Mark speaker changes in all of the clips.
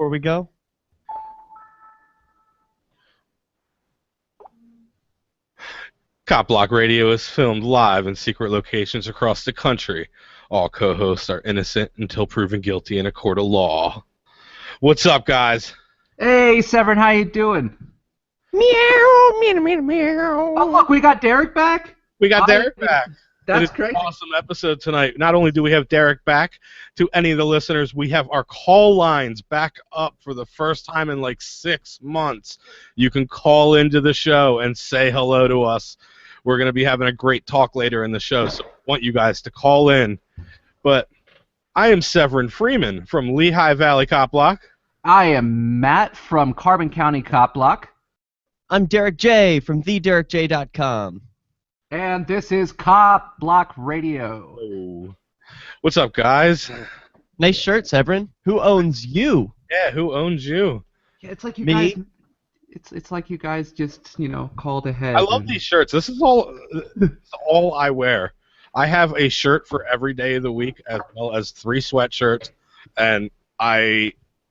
Speaker 1: before we go?
Speaker 2: Cop Block Radio is filmed live in secret locations across the country. All co-hosts are innocent until proven guilty in a court of law. What's up, guys?
Speaker 3: Hey, Severin, how you doing?
Speaker 1: Meow, meow, meow, meow.
Speaker 3: Oh, look, we got Derek back?
Speaker 2: We got Derek back.
Speaker 3: That's
Speaker 2: It is
Speaker 3: great.
Speaker 2: an awesome episode tonight. Not only do we have Derek back, to any of the listeners, we have our call lines back up for the first time in like 6 months. You can call into the show and say hello to us. We're going to be having a great talk later in the show, so I want you guys to call in. But I am Severin Freeman from Lehigh Valley Cop Block.
Speaker 3: I am Matt from Carbon County Cop Block.
Speaker 1: I'm Derek J from TheDerekJ.com.
Speaker 3: And this is Cop Block Radio.
Speaker 2: Oh. What's up, guys?
Speaker 1: Nice shirt, Severin. Who owns you?
Speaker 2: Yeah, who owns you?
Speaker 3: Yeah, it's like you
Speaker 1: Me?
Speaker 3: guys. It's like you guys just called ahead.
Speaker 2: I love these shirts. This is all I wear. I have a shirt for every day of the week, as well as 3 sweatshirts, and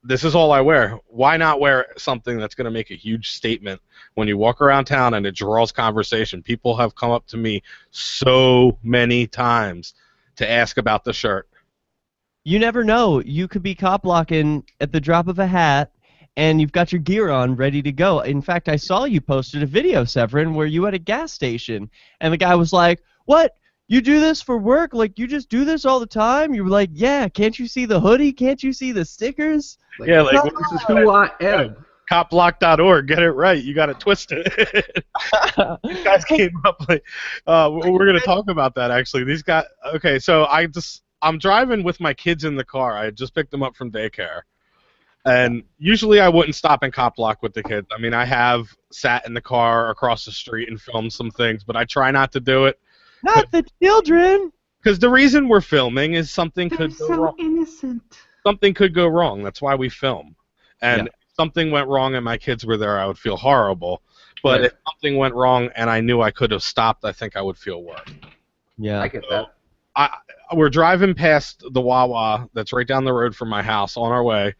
Speaker 2: this is all I wear. Why not wear something that's going to make a huge statement when you walk around town and it draws conversation? People have come up to me so many times to ask about the shirt.
Speaker 1: You never know. You could be cop blocking at the drop of a hat, and you've got your gear on, ready to go. In fact, I saw you posted a video, Severin, where you at a gas station, and the guy was like, "What? You do this for work? Like, you just do this all the time?" You were like, "Yeah, can't you see the hoodie? Can't you see the stickers?"
Speaker 2: Yeah, like,
Speaker 3: this is who I am.
Speaker 2: Copblock.org, get it right. You got it twisted. These guys came up like, we're going to talk about that actually. These guys, okay, so I'm driving with my kids in the car. I just picked them up from daycare. And usually I wouldn't stop in Cop Block with the kids. I mean, I have sat in the car across the street and filmed some things, but I try not to do it.
Speaker 1: Not the children.
Speaker 2: Because the reason we're filming is something
Speaker 3: They're
Speaker 2: could go
Speaker 3: so
Speaker 2: wrong.
Speaker 3: innocent.
Speaker 2: Something could go wrong. That's why we film. And
Speaker 1: Yeah.
Speaker 2: if something went wrong and my kids were there, I would feel horrible. But
Speaker 3: Right.
Speaker 2: if something went wrong and I knew I could have stopped, I think I would feel worse.
Speaker 1: Yeah.
Speaker 3: I get that.
Speaker 2: We're driving past the Wawa that's right down the road from my house on our way,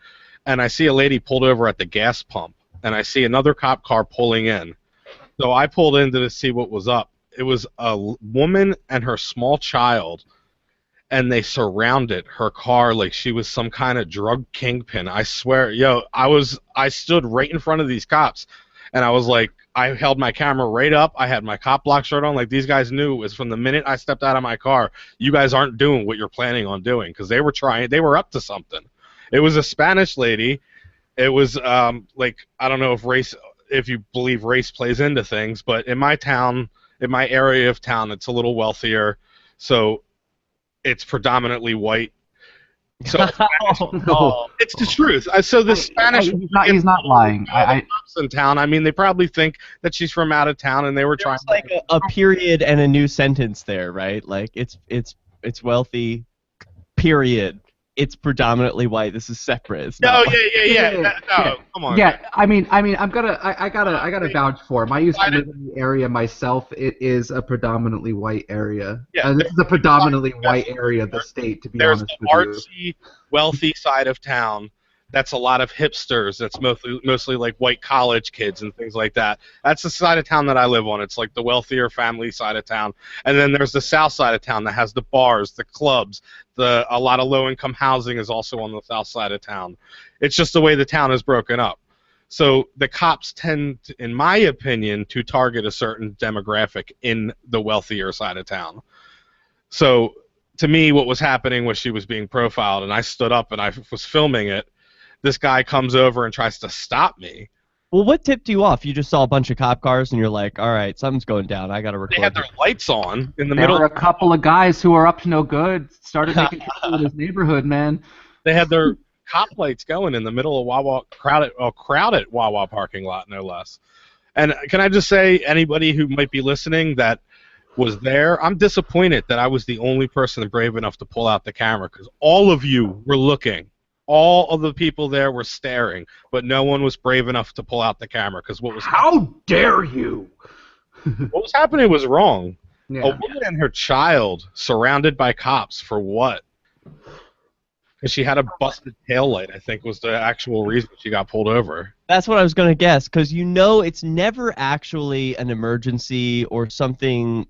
Speaker 2: and I see a lady pulled over at the gas pump, and I see another cop car pulling in. So I pulled in to see what was up. It was a woman and her small child, and they surrounded her car like she was some kind of drug kingpin. I swear, I stood right in front of these cops, and I was like, I held my camera right up. I had my Cop Block shirt on. Like, these guys knew it was from the minute I stepped out of my car, you guys aren't doing what you're planning on doing, because they were up to something. It was a Spanish lady. It was like, I don't know if you believe race plays into things, but in my town, in my area of town, it's a little wealthier, so it's predominantly white. So it's the truth. So the Spanish
Speaker 3: He's not lying.
Speaker 2: cops in town. I mean, they probably think that she's from out of town, and they were trying.
Speaker 1: There's like a period and a new sentence there, right? Like it's wealthy. Period. It's predominantly white. This is separate. It's
Speaker 2: No,
Speaker 1: not
Speaker 2: yeah. No, come on.
Speaker 3: Yeah, I gotta vouch for him. I used to live in the area myself. It is a predominantly white area.
Speaker 2: Yeah,
Speaker 3: This is a predominantly white area of the state, to be
Speaker 2: There's
Speaker 3: honest
Speaker 2: the
Speaker 3: with you.
Speaker 2: artsy, wealthy side of town. That's a lot of hipsters. That's mostly like white college kids and things like that. That's the side of town that I live on. It's like the wealthier family side of town. And then there's the south side of town that has the bars, the clubs, a lot of low-income housing is also on the south side of town. It's just the way the town is broken up. So the cops tend, in my opinion, to target a certain demographic in the wealthier side of town. So to me, what was happening was she was being profiled, and I stood up and I was filming it. This guy comes over and tries to stop me.
Speaker 1: Well, what tipped you off? You just saw a bunch of cop cars and you're like, all right, something's going down. I got to record.
Speaker 2: They had their lights on in the
Speaker 3: There
Speaker 2: middle.
Speaker 3: were a couple of guys who were up to no good, started making trouble in his neighborhood, man.
Speaker 2: They had their cop lights going in the middle of Wawa, crowded Wawa parking lot, no less. And can I just say, anybody who might be listening that was there, I'm disappointed that I was the only person brave enough to pull out the camera, because all of you were looking. All of the people there were staring, but no one was brave enough to pull out the camera, because
Speaker 3: How dare you?
Speaker 2: what was happening was wrong.
Speaker 3: Yeah.
Speaker 2: A woman and her child surrounded by cops for what? Because she had a busted taillight, I think, was the actual reason she got pulled over.
Speaker 1: That's what I was going to guess, because you know it's never actually an emergency or something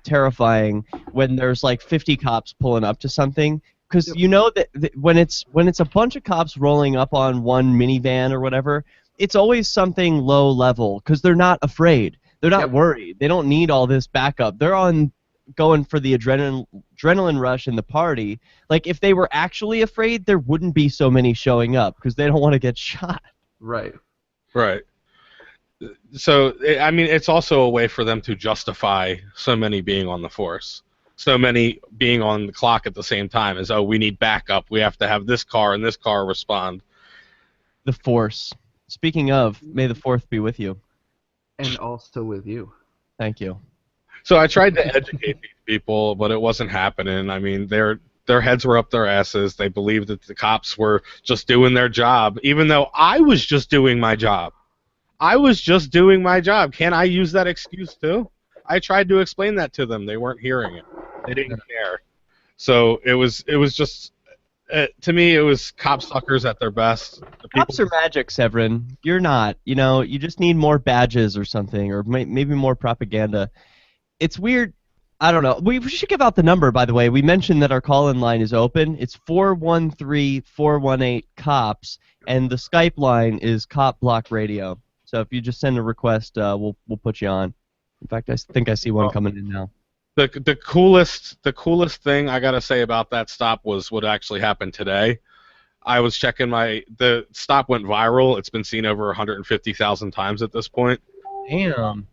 Speaker 1: terrifying when there's like 50 cops pulling up to something. Because
Speaker 3: Yep.
Speaker 1: you know that when it's a bunch of cops rolling up on one minivan or whatever, it's always something low level because they're not afraid. They're not
Speaker 3: Yep.
Speaker 1: worried. They don't need all this backup. They're on going for the adrenaline rush and the party. Like if they were actually afraid, there wouldn't be so many showing up because they don't want to get shot.
Speaker 3: Right.
Speaker 2: Right. So, I mean, it's also a way for them to justify so many being on the force. So many being on the clock at the same time as, oh, we need backup. We have to have this car and this car respond.
Speaker 1: The Force. Speaking of, may the Fourth be with you.
Speaker 3: And also with you.
Speaker 1: Thank you.
Speaker 2: So I tried to educate these people, but it wasn't happening. I mean, their heads were up their asses. They believed that the cops were just doing their job, even though I was just doing my job. I was just doing my job. Can I use that excuse too? I tried to explain that to them. They weren't hearing it. They didn't care. So it was just to me, it was cop suckers at their best. The
Speaker 1: Cops are magic, Severin. You're not. You know, you just need more badges or something, or maybe more propaganda. It's weird. I don't know. We should give out the number, by the way. We mentioned that our call-in line is open. It's 413-418-COPS, and the Skype line is Cop Block Radio. So if you just send a request, we'll put you on. In fact, I think I see one coming in now.
Speaker 2: The coolest thing I gotta say about that stop was what actually happened today. I was checking the stop went viral. It's been seen over 150,000 times at this point.
Speaker 1: Damn.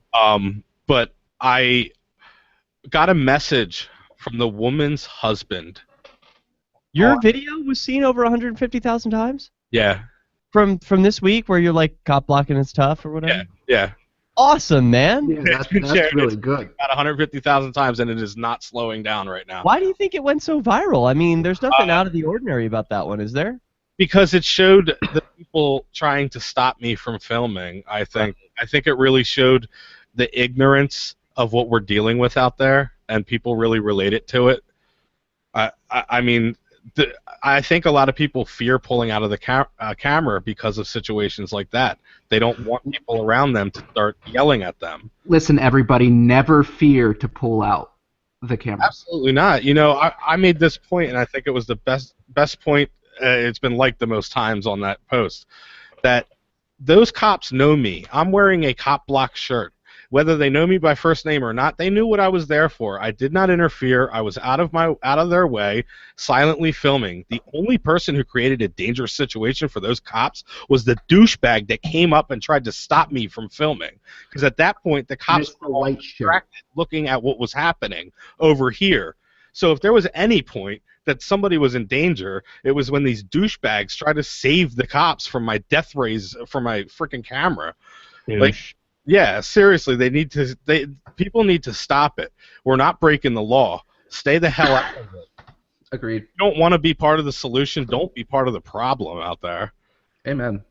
Speaker 2: But I got a message from the woman's husband.
Speaker 1: Your video was seen over 150,000 times?
Speaker 2: Yeah.
Speaker 1: From this week where you're like cop blocking is tough or whatever?
Speaker 2: Yeah.
Speaker 1: Awesome, man.
Speaker 3: Yeah, that's
Speaker 2: Shared.
Speaker 3: really good.
Speaker 2: About 150,000 times, and it is not slowing down right now.
Speaker 1: Why do you think it went so viral? I mean, there's nothing out of the ordinary about that one, is there?
Speaker 2: Because it showed the people trying to stop me from filming, I think. I think it really showed the ignorance of what we're dealing with out there, and people really relate it to it. I mean, I think a lot of people fear pulling out of the camera because of situations like that. They don't want people around them to start yelling at them.
Speaker 3: Listen, everybody, never fear to pull out the camera.
Speaker 2: Absolutely not. You know, I made this point, and I think it was the best point. It's been liked the most times on that post. That those cops know me. I'm wearing a cop block shirt. Whether they know me by first name or not, they knew what I was there for. I did not interfere. I was out of their way, silently filming. The only person who created a dangerous situation for those cops was the douchebag that came up and tried to stop me from filming. Because at that point, the cops were all distracted looking at what was happening over here. So if there was any point that somebody was in danger, it was when these douchebags tried to save the cops from my death rays from my freaking camera. Like, yeah, seriously, people need to stop it. We're not breaking the law. Stay the hell out of it.
Speaker 3: Agreed.
Speaker 2: If you don't want to be part of the solution, don't be part of the problem out there.
Speaker 3: Amen.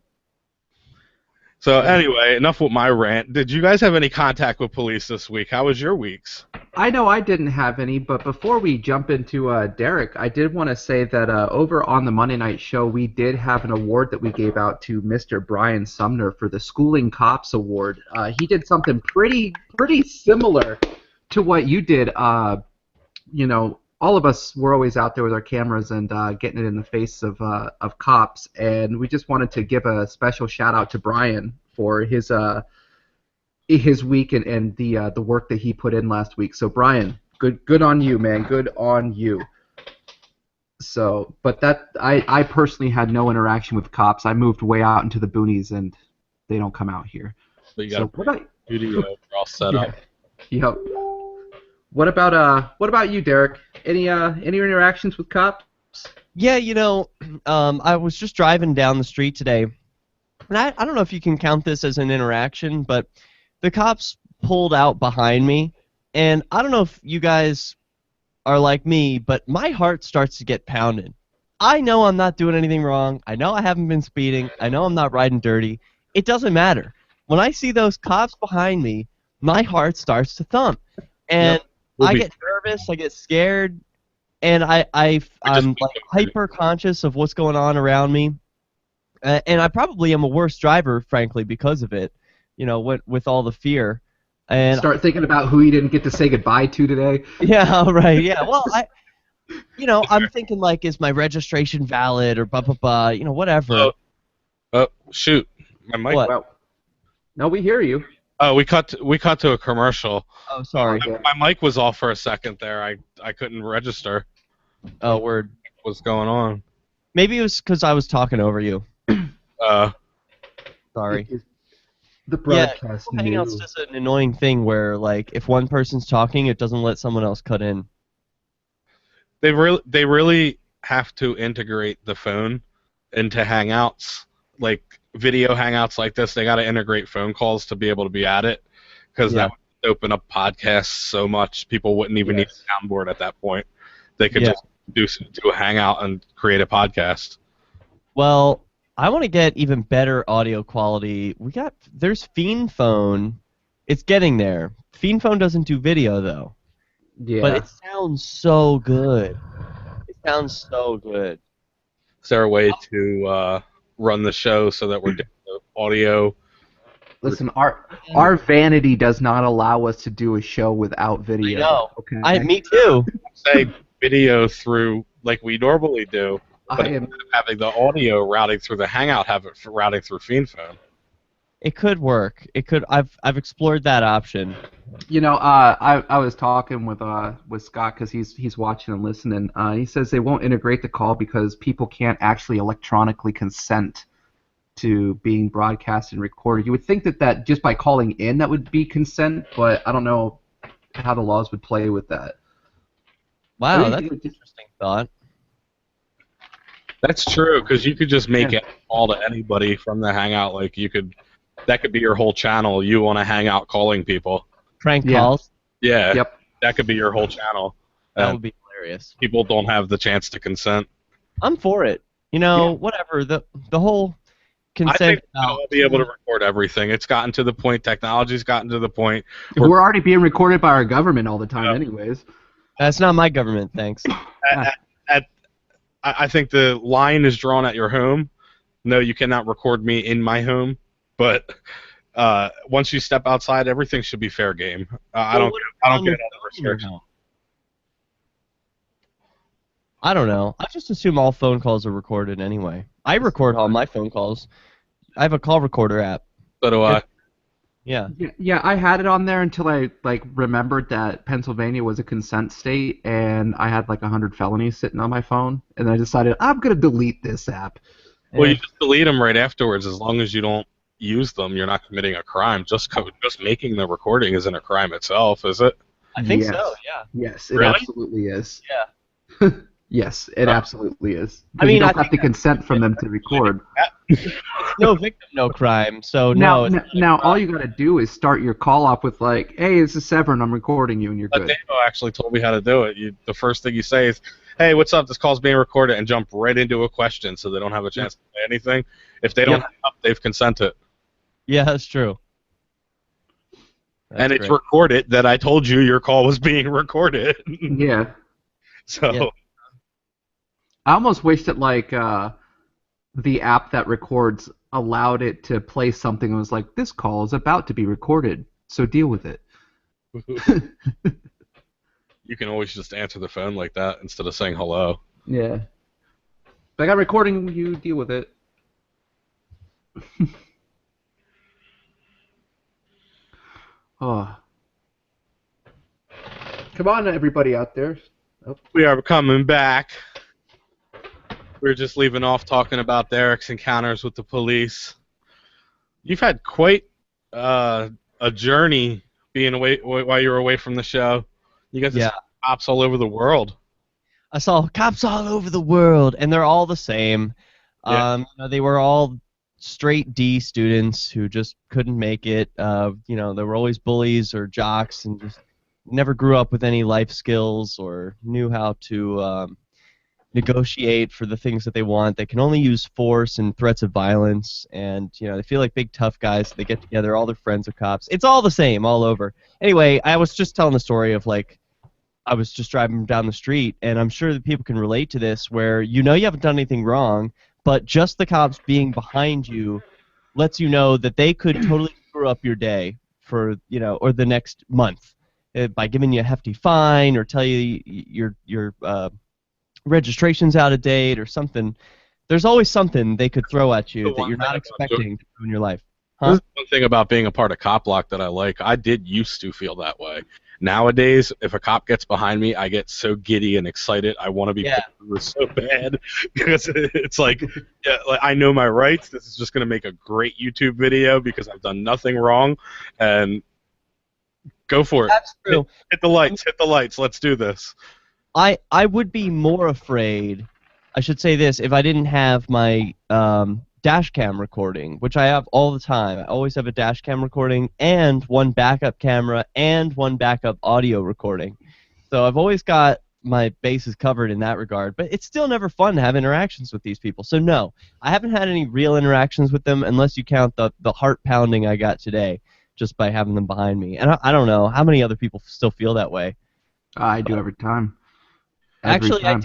Speaker 2: So anyway, enough with my rant. Did you guys have any contact with police this week? How was your weeks?
Speaker 3: I know I didn't have any, but before we jump into Derek, I did want to say that over on the Monday Night Show, we did have an award that we gave out to Mr. Brian Sumner for the Schooling Cops Award. He did something pretty similar to what you did. You know, all of us were always out there with our cameras and getting it in the face of cops, and we just wanted to give a special shout out to Brian for his week and the work that he put in last week. So Brian, good on you, man. Good on you. So, but that I personally had no interaction with cops. I moved way out into the boonies, and they don't come out here.
Speaker 2: So you got studio all set up.
Speaker 3: Yep. What about you, Derek? Any interactions with cops?
Speaker 1: Yeah, you know, I was just driving down the street today, and I don't know if you can count this as an interaction, but the cops pulled out behind me, and I don't know if you guys are like me, but my heart starts to get pounded. I know I'm not doing anything wrong. I know I haven't been speeding. I know I'm not riding dirty. It doesn't matter. When I see those cops behind me, my heart starts to thump, and I get nervous. I get scared. and
Speaker 2: Or just
Speaker 1: I'm like hyper conscious of what's going on around me, and I probably am a worse driver, frankly, because of it. You know, with all the fear, and
Speaker 3: Start thinking about who you didn't get to say goodbye to today.
Speaker 1: yeah, right, yeah. Well, I'm thinking like, is my registration valid or blah blah blah, whatever.
Speaker 2: oh shoot, my mic.
Speaker 1: What?
Speaker 3: Well, no, we hear you.
Speaker 2: Oh, we cut to a commercial.
Speaker 1: Oh, sorry.
Speaker 2: My mic was off for a second there. I couldn't register
Speaker 1: Oh, word.
Speaker 2: what's going on.
Speaker 1: Maybe it was because I was talking over you.
Speaker 2: Uh,
Speaker 1: Sorry.
Speaker 3: The
Speaker 1: Yeah,
Speaker 3: broadcast
Speaker 1: Google Hangouts does an annoying thing where, like, if one person's talking, it doesn't let someone else cut in.
Speaker 2: they really have to integrate the phone into Hangouts, like video Hangouts like this. They got to integrate phone calls to be able to be at it, because
Speaker 1: Yeah.
Speaker 2: that would open up podcasts so much people wouldn't even need a soundboard at that point. They could
Speaker 1: Yeah.
Speaker 2: just do a Hangout and create a podcast.
Speaker 1: Well, I want to get even better audio quality. There's Fiend Phone. It's getting there. Fiend Phone doesn't do video, though.
Speaker 3: Yeah.
Speaker 1: But it sounds so good. It sounds so good.
Speaker 2: Is there a way to run the show so that we're doing the audio?
Speaker 3: Listen, our vanity does not allow us to do a show without video.
Speaker 1: I know.
Speaker 3: Okay.
Speaker 1: Me too.
Speaker 2: Say video through like we normally do, but instead of having the audio routing through the Hangout, have it routing through Fiend Phone.
Speaker 1: It could work. It could. I've explored that option.
Speaker 3: You know, I was talking with Scott because he's watching and listening. He says they won't integrate the call because people can't actually electronically consent to being broadcast and recorded. You would think that just by calling in that would be consent, but I don't know how the laws would play with that.
Speaker 2: I
Speaker 1: Wow,
Speaker 2: think
Speaker 1: that's an interesting thought.
Speaker 2: That's true, because you could just make a call to anybody from the Hangout. Like that could be your whole channel. You want to hang out calling people.
Speaker 1: Prank
Speaker 3: Yeah.
Speaker 1: calls.
Speaker 2: Yeah.
Speaker 3: Yep.
Speaker 2: That could be your whole channel.
Speaker 1: That would be hilarious.
Speaker 2: People don't have the chance to consent.
Speaker 1: I'm for it. Whatever. The whole
Speaker 2: I
Speaker 1: consent.
Speaker 2: think we'll be able to record everything. It's gotten to the point. Technology's gotten to the point.
Speaker 3: We're already being recorded by our government all the time, anyways.
Speaker 1: That's not my government, thanks.
Speaker 2: I think the line is drawn at your home. No, you cannot record me in my home. But once you step outside, everything should be fair game. I don't get all the restrictions.
Speaker 1: I don't know. I just assume all phone calls are recorded anyway. I record all my phone calls. I have a call recorder app.
Speaker 2: So do I.
Speaker 1: Yeah.
Speaker 3: Yeah, I had it on there until I remembered that Pennsylvania was a consent state, and I had 100 felonies sitting on my phone, and I decided I'm gonna delete this app.
Speaker 2: Well, you just delete them right afterwards. As long as you don't use them, you're not committing a crime. Just making the recording isn't a crime itself, is it?
Speaker 1: I think
Speaker 3: Yes.
Speaker 1: so. Yeah.
Speaker 3: Yes, it
Speaker 2: Really?
Speaker 3: absolutely is.
Speaker 1: Yeah.
Speaker 3: Yes, it absolutely is.
Speaker 1: I mean,
Speaker 3: you
Speaker 1: I
Speaker 3: don't have to
Speaker 1: think
Speaker 3: consent from them to record.
Speaker 1: It's no victim, no crime. So
Speaker 3: Now,
Speaker 1: no.
Speaker 3: now all you gotta do is start your call off with "Hey, this is Severin. I'm recording you," and you're good.
Speaker 2: Davo actually told me how to do it. The first thing you say is, "Hey, what's up? This call's being recorded," and jump right into a question so they don't have a chance to say anything. If they don't hang up, they've consented.
Speaker 1: Yeah, that's true.
Speaker 2: And it's recorded that I told you your call was being recorded.
Speaker 3: Yeah.
Speaker 2: So.
Speaker 1: Yeah.
Speaker 3: I almost wish that the app that records allowed it to play something that was like, "This call is about to be recorded, so deal with it."
Speaker 2: You can always just answer the phone like that instead of saying hello.
Speaker 3: Yeah. But I got recording. You deal with it. Oh. Come on, everybody out there. Oh.
Speaker 2: We are coming back. We were just leaving off talking about Derek's encounters with the police. You've had quite a journey being away while you were away from the show. You guys saw cops all over the world.
Speaker 1: I saw cops all over the world, and they're all the same.
Speaker 2: Yeah.
Speaker 1: They were all straight D students who just couldn't make it. They were always bullies or jocks and just never grew up with any life skills or knew how to negotiate for the things that they want. They can only use force and threats of violence, and they feel like big tough guys. They get together, all their friends are cops. It's all the same all over. Anyway, I was just telling the story of I was just driving down the street, and I'm sure that people can relate to this, where you haven't done anything wrong, but just the cops being behind you lets you know that they could totally screw up your day for or the next month by giving you a hefty fine or tell you your registration's out of date or something. There's always something they could throw at
Speaker 2: The
Speaker 1: you that
Speaker 2: one
Speaker 1: you're
Speaker 2: thing
Speaker 1: not
Speaker 2: about doing
Speaker 1: expecting to ruin your life.
Speaker 2: This
Speaker 1: Huh?
Speaker 2: is one thing about being a part of Cop Block that I like. I did used to feel that way. Nowadays, if a cop gets behind me, I get so giddy and excited. I want to be
Speaker 1: Yeah.
Speaker 2: pulled over so bad because it's like, yeah, like I know my rights. This is just going to make a great YouTube video because I've done nothing wrong. And go for it.
Speaker 1: That's true.
Speaker 2: Hit the lights. Hit the lights. Let's do this.
Speaker 1: I would be more afraid. I should say this: if I didn't have my dash cam recording, which I have all the time. I always have a dash cam recording and one backup camera and one backup audio recording. So I've always got my bases covered in that regard. But it's still never fun to have interactions with these people. So no, I haven't had any real interactions with them unless you count the heart pounding I got today just by having them behind me. And I don't know how many other people still feel that way.
Speaker 3: I do every time.
Speaker 1: Actually,
Speaker 3: time.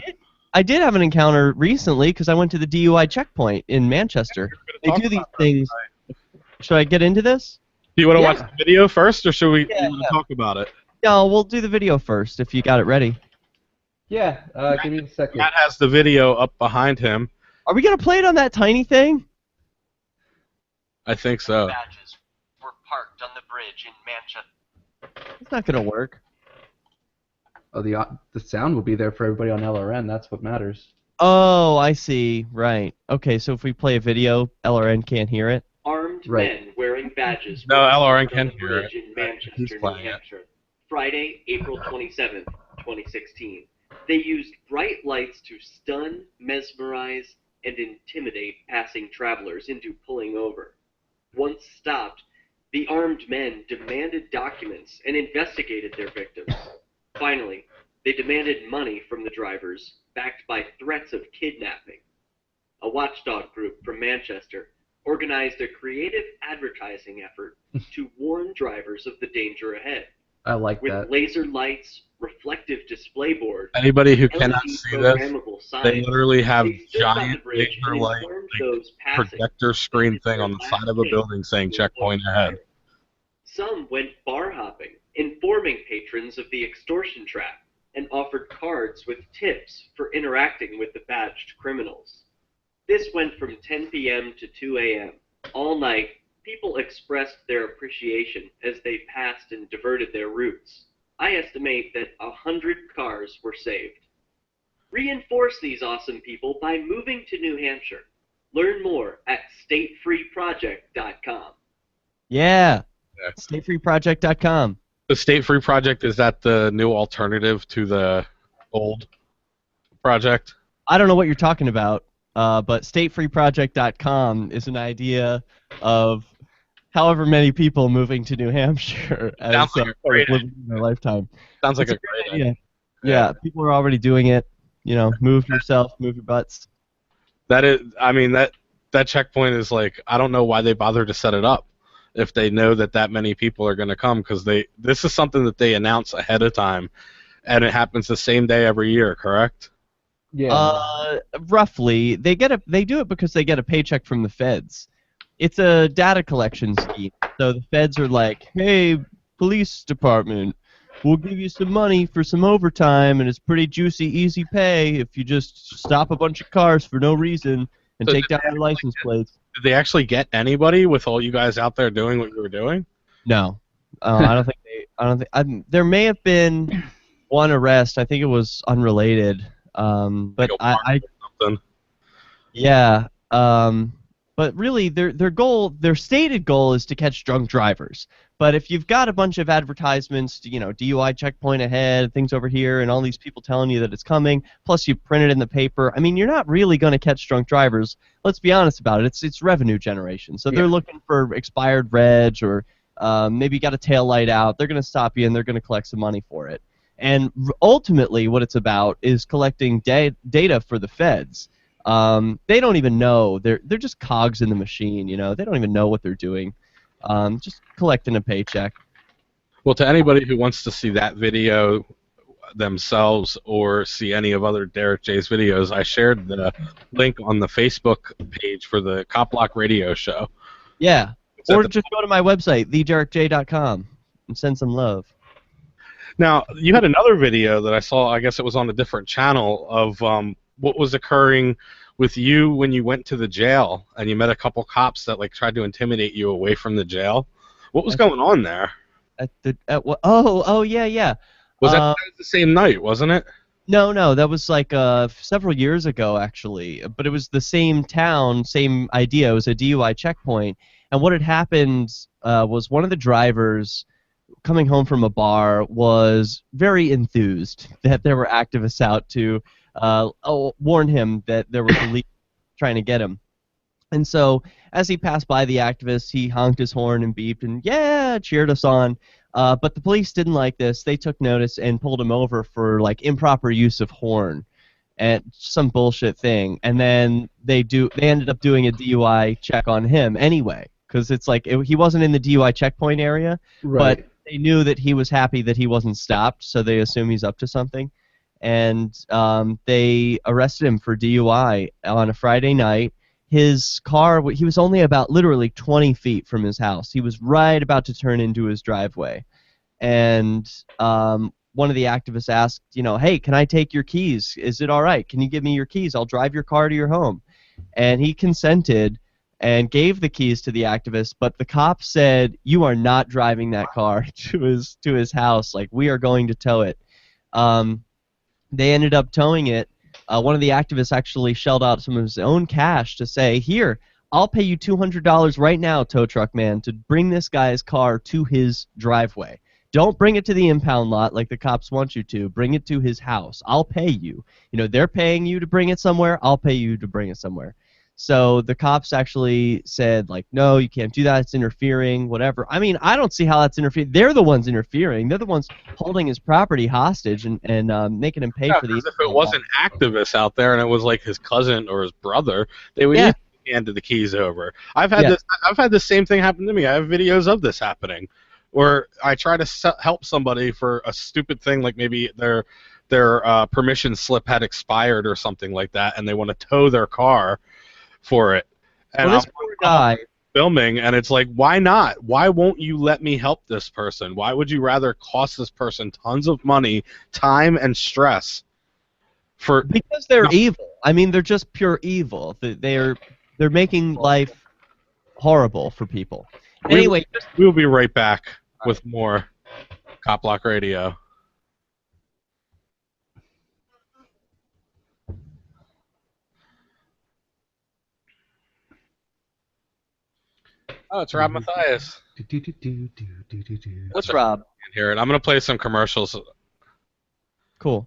Speaker 1: I did have an encounter recently because I went to the DUI checkpoint in Manchester. They do these things. Should I get into this?
Speaker 2: Do you want to
Speaker 3: Yeah.
Speaker 2: watch the video first, or should we
Speaker 1: Yeah,
Speaker 2: talk about it?
Speaker 1: No, we'll do the video first if you got it ready.
Speaker 3: Yeah, give me a second.
Speaker 2: Matt has the video up behind him.
Speaker 1: Are we gonna play it on that tiny thing?
Speaker 2: I think so.
Speaker 1: Badges were parked on the bridge in Manchester. It's not gonna work.
Speaker 3: Oh, the sound will be there for everybody on LRN. That's what matters.
Speaker 1: Oh, I see. Right. Okay, so if we play a video, LRN can't hear it.
Speaker 4: Armed
Speaker 3: Right.
Speaker 4: men wearing badges
Speaker 2: No,
Speaker 4: were
Speaker 2: LRN
Speaker 4: parked
Speaker 2: can
Speaker 4: on the
Speaker 2: hear
Speaker 4: bridge
Speaker 2: it.
Speaker 4: in
Speaker 2: He's
Speaker 4: Manchester, New
Speaker 2: playing it.
Speaker 4: Hampshire. Friday, April 27th, 2016. They used bright lights to stun, mesmerize, and intimidate passing travelers into pulling over. Once stopped, the armed men demanded documents and investigated their victims. Finally, they demanded money from the drivers, backed by threats of kidnapping. A watchdog group from Manchester organized a creative advertising effort to warn drivers of the danger ahead.
Speaker 3: I like
Speaker 4: With
Speaker 3: that.
Speaker 4: laser lights, reflective display board,
Speaker 2: Anybody who
Speaker 4: LED
Speaker 2: cannot see this,
Speaker 4: programmable
Speaker 2: they
Speaker 4: signs,
Speaker 2: literally have
Speaker 4: they stood by the
Speaker 2: giant
Speaker 4: bridge
Speaker 2: laser
Speaker 4: and
Speaker 2: light
Speaker 4: informed
Speaker 2: like,
Speaker 4: those passing
Speaker 2: projector screen
Speaker 4: that
Speaker 2: thing
Speaker 4: their
Speaker 2: on the
Speaker 4: last
Speaker 2: side of a
Speaker 4: chance
Speaker 2: building saying
Speaker 4: was
Speaker 2: checkpoint
Speaker 4: over.
Speaker 2: ahead.
Speaker 4: Some went bar hopping, informing patrons of the extortion trap, and offered cards with tips for interacting with the badged criminals. This went from 10 p.m. to 2 a.m. All night, people expressed their appreciation as they passed and diverted their routes. I estimate that 100 cars were saved. Reinforce these awesome people by moving to New Hampshire. Learn more at statefreeproject.com.
Speaker 1: Yeah.
Speaker 2: Yeah.
Speaker 1: StateFreeProject.com.
Speaker 2: The State Free Project, is that the new alternative to the old project?
Speaker 1: I don't know what you're talking about, but StateFreeProject.com is an idea of however many people moving to New Hampshire as
Speaker 2: Sounds like a
Speaker 1: part
Speaker 2: great
Speaker 1: of living in their lifetime.
Speaker 2: Sounds like
Speaker 1: It's
Speaker 2: a great idea.
Speaker 1: idea. Yeah, people are already doing it. Move yourself, move your butts.
Speaker 2: That is, I mean, that checkpoint is like, I don't know why they bothered to set it up if they know that many people are going to come, because this is something that they announce ahead of time, and it happens the same day every year, correct?
Speaker 3: Yeah.
Speaker 1: Roughly, they do it because they get a paycheck from the feds. It's a data collection scheme. So the feds are like, "Hey, police department, we'll give you some money for some overtime, and it's pretty juicy, easy pay if you just stop a bunch of cars for no reason and
Speaker 2: So
Speaker 1: take
Speaker 2: did
Speaker 1: down
Speaker 2: they
Speaker 1: their license plates."
Speaker 2: Did they actually get anybody with all you guys out there doing what you were doing?
Speaker 1: No, I don't think they. I don't think. There may have been one arrest. I think it was unrelated. But
Speaker 2: Like a
Speaker 1: I
Speaker 2: warrant or something?
Speaker 1: Yeah, but really, their stated goal is to catch drunk drivers. But if you've got a bunch of advertisements, DUI checkpoint ahead, things over here, and all these people telling you that it's coming, plus you print it in the paper, I mean, you're not really going to catch drunk drivers. Let's be honest about it. It's revenue generation. So they're looking for expired reg, or maybe you got a tail light out. They're going to stop you and they're going to collect some money for it. And ultimately, what it's about is collecting data for the feds. They don't even know. They're just cogs in the machine. They don't even know what they're doing. Just collecting a paycheck.
Speaker 2: Well, to anybody who wants to see that video, themselves or see any of other Derek J's videos, I shared the link on the Facebook page for the Cop Block Radio Show.
Speaker 1: Yeah.
Speaker 2: It's at
Speaker 1: Or
Speaker 2: the
Speaker 1: just go to my website, thederekj.com, and send some love.
Speaker 2: Now, you had another video that I saw, I guess it was on a different channel, of what was occurring with you when you went to the jail and you met a couple cops that like tried to intimidate you away from the jail. What was going on there?
Speaker 1: At what? Oh, yeah.
Speaker 2: Was that the same night, wasn't it?
Speaker 1: No, that was like several years ago, actually. But it was the same town, same idea. It was a DUI checkpoint. And what had happened was one of the drivers coming home from a bar was very enthused that there were activists out to warn him that there were police trying to get him. And so as he passed by the activists, he honked his horn and beeped and, yeah, cheered us on. But the police didn't like this. They took notice and pulled him over for, like, improper use of horn and some bullshit thing. And then they ended up doing a DUI check on him anyway, because it's like he wasn't in the DUI checkpoint area,
Speaker 3: Right.
Speaker 1: but they knew that he was happy that he wasn't stopped, so they assume he's up to something. And they arrested him for DUI on a Friday night. His car, he was only about literally 20 feet from his house. He was right about to turn into his driveway. And one of the activists asked, hey, can I take your keys? Is it all right? Can you give me your keys? I'll drive your car to your home. And he consented and gave the keys to the activist, but the cop said, you are not driving that car to his house. Like, we are going to tow it. They ended up towing it. One of the activists actually shelled out some of his own cash to say, here, I'll pay you $200 right now, tow truck man, to bring this guy's car to his driveway. Don't bring it to the impound lot like the cops want you to. Bring it to his house. I'll pay you. They're paying you to bring it somewhere. I'll pay you to bring it somewhere. So the cops actually said, like, no, you can't do that. It's interfering, whatever. I mean, I don't see how that's interfering. They're the ones interfering. They're the ones holding his property hostage and making him pay for the.
Speaker 2: If it wasn't activists out there and it was like his cousin or his brother, they would hand the keys over. I've had the same thing happen to me. I have videos of this happening, where I try to help somebody for a stupid thing, like maybe their permission slip had expired or something like that, and they want to tow their car for it. And
Speaker 1: this poor guy
Speaker 2: filming, and it's like, why not? Why won't you let me help this person? Why would you rather cost this person tons of money, time, and stress?
Speaker 1: Because they're evil. I mean, they're just pure evil. They're making life horrible for people. Anyway,
Speaker 2: we'll be right back with more Cop Block Radio. Oh, it's Rob Mathias.
Speaker 1: What's Rob?
Speaker 2: I can hear it. I'm going to play some commercials.
Speaker 1: Cool.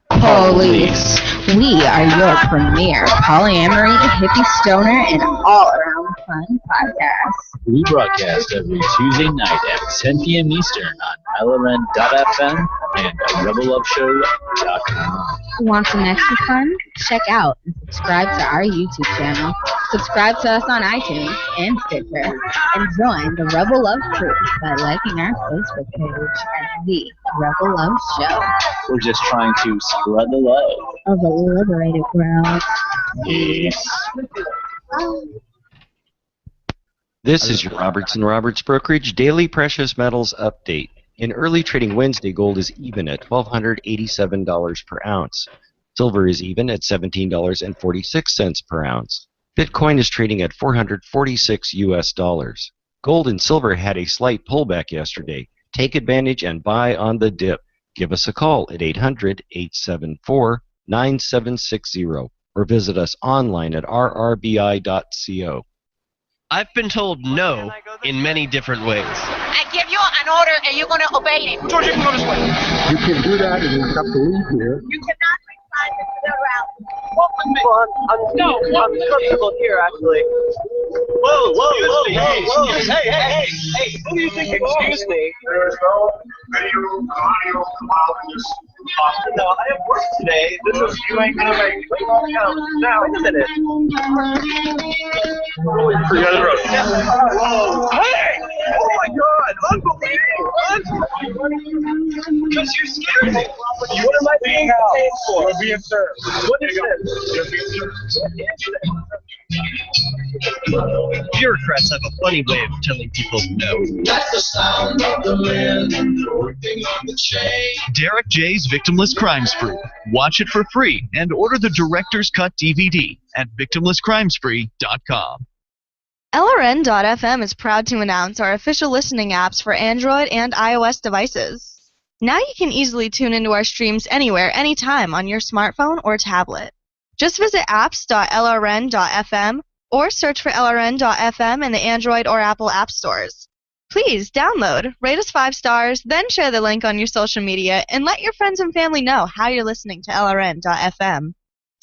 Speaker 5: Police. We are your premier polyamory, hippie stoner, and all-around fun podcast.
Speaker 6: We broadcast every Tuesday night at 10 p.m. Eastern on LRN.FM and RebelLoveShow.com.
Speaker 5: Want some extra fun? Check out and subscribe to our YouTube channel. Subscribe to us on iTunes and Stitcher. And join the Rebel Love crew by liking our Facebook page at The Rebel Love Show.
Speaker 6: We're just trying to spread the love
Speaker 5: of a liberated world.
Speaker 6: Yes. This is your Robertson Roberts Brokerage Daily Precious Metals Update. In early trading Wednesday, gold is even at $1,287 per ounce. Silver is even at $17.46 per ounce. Bitcoin is trading at $446 US. Gold and silver had a slight pullback yesterday. Take advantage and buy on the dip. Give us a call at 800-874-9760 or visit us online at rrbi.co.
Speaker 1: I've been told no in many different ways.
Speaker 7: I give you an order and you're going to obey it. George, you can go this way.
Speaker 8: You can do that and you have to leave here.
Speaker 7: You cannot respond to the route.
Speaker 4: Well, I'm comfortable here, actually. Whoa, hey, who do you think excuse me?
Speaker 8: There is no video, audio, allowed in this
Speaker 9: No, I have work today. You ain't gonna make me. Now, wait a minute. Forget the road. Hey! Oh my God! Unbelievable! Because you scared me. What am I being paid for? You're being served. What is this? You're being served.
Speaker 10: Bureaucrats have a funny way of telling people no.
Speaker 11: That's the sound of the men working on the chain.
Speaker 10: Derek J's Victimless Crime Spree. Watch it for free and order the Director's Cut DVD at victimlesscrimespree.com.
Speaker 12: LRN.FM is proud to announce our official listening apps for Android and iOS devices. Now you can easily tune into our streams anywhere, anytime on your smartphone or tablet. Just visit apps.lrn.fm or search for LRN.FM in the Android or Apple app stores. Please download, rate us 5 stars, then share the link on your social media, and let your friends and family know how you're listening to LRN.FM.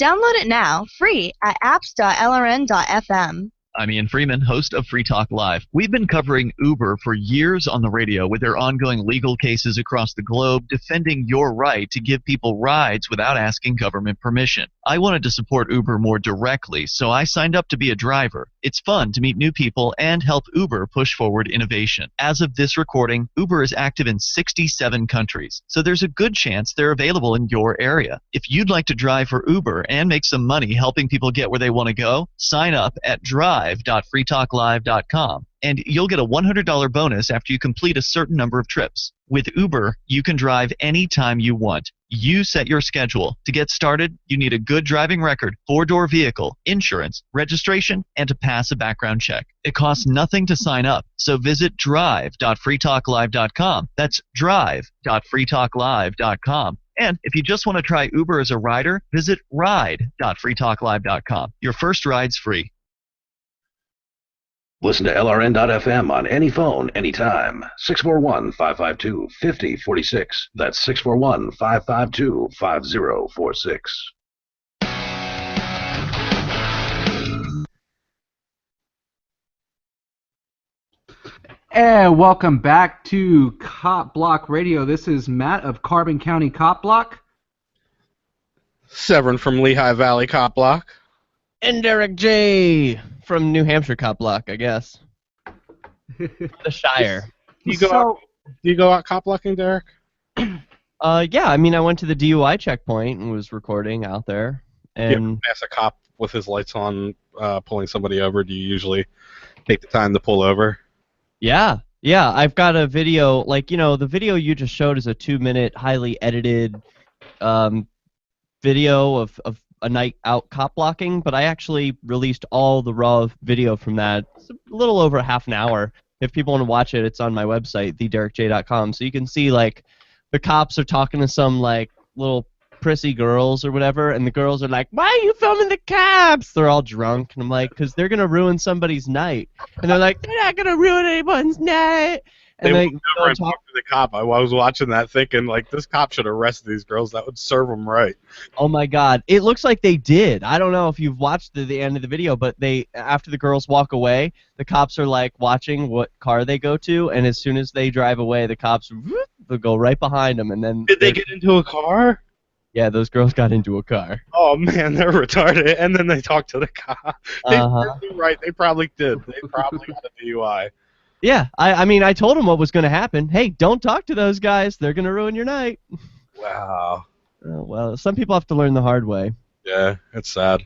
Speaker 12: Download it now, free, at apps.lrn.fm.
Speaker 10: I'm Ian Freeman, host of Free Talk Live. We've been covering Uber for years on the radio with their ongoing legal cases across the globe defending your right to give people rides without asking government permission. I wanted to support Uber more directly, so I signed up to be a driver. It's fun to meet new people and help Uber push forward innovation. As of this recording, Uber is active in 67 countries, so there's a good chance they're available in your area. If you'd like to drive for Uber and make some money helping people get where they want to go, sign up at drive.freetalklive.com. And you'll get a $100 bonus after you complete a certain number of trips. With Uber, you can drive anytime you want. You set your schedule. To get started, you need a good driving record, 4-door vehicle, insurance, registration, and to pass a background check. It costs nothing to sign up, so visit drive.freetalklive.com. That's drive.freetalklive.com. And if you just want to try Uber as a rider, visit ride.freetalklive.com. Your first ride's free.
Speaker 13: Listen to LRN.FM on any phone, anytime. 641-552-5046. That's 641-552-5046.
Speaker 3: And welcome back to Cop Block Radio. This is Matt of Carbon County Cop Block.
Speaker 2: Severin from Lehigh Valley Cop Block.
Speaker 1: And Derek J. from New Hampshire Cop Block, I guess. The Shire.
Speaker 2: Do you go out cop blocking, Derek?
Speaker 1: Yeah, I mean, I went to the DUI checkpoint and was recording out there. And
Speaker 2: pass a cop with his lights on, pulling somebody over. Do you usually take the time to pull over?
Speaker 1: Yeah, I've got a video, the video you just showed is a 2-minute, highly edited video of a night out cop blocking, but I actually released all the raw video from that. It's a little over half an hour. If people want to watch it, it's on my website, thederekj.com, so you can see, the cops are talking to some, little prissy girls or whatever, and the girls are like, why are you filming the cops? They're all drunk, and I'm like, because they're going to ruin somebody's night. And they're like, they're not going to ruin anyone's night. And
Speaker 2: they went over and talked to the cop. I was watching that thinking, this cop should arrest these girls. That would serve them right.
Speaker 1: Oh, my God. It looks like they did. I don't know if you've watched the end of the video, but after the girls walk away, the cops are, watching what car they go to, and as soon as they drive away, the cops they'll go right behind them. And then
Speaker 2: did they get into a car?
Speaker 1: Yeah, those girls got into a car.
Speaker 2: Oh, man, they're retarded. And then they talked to the cop. They're right. They probably did. They probably got a DUI.
Speaker 1: Yeah, I mean, I told them what was going to happen. Hey, don't talk to those guys. They're going to ruin your night.
Speaker 2: Wow.
Speaker 1: Well, some people have to learn the hard way.
Speaker 2: Yeah, it's sad.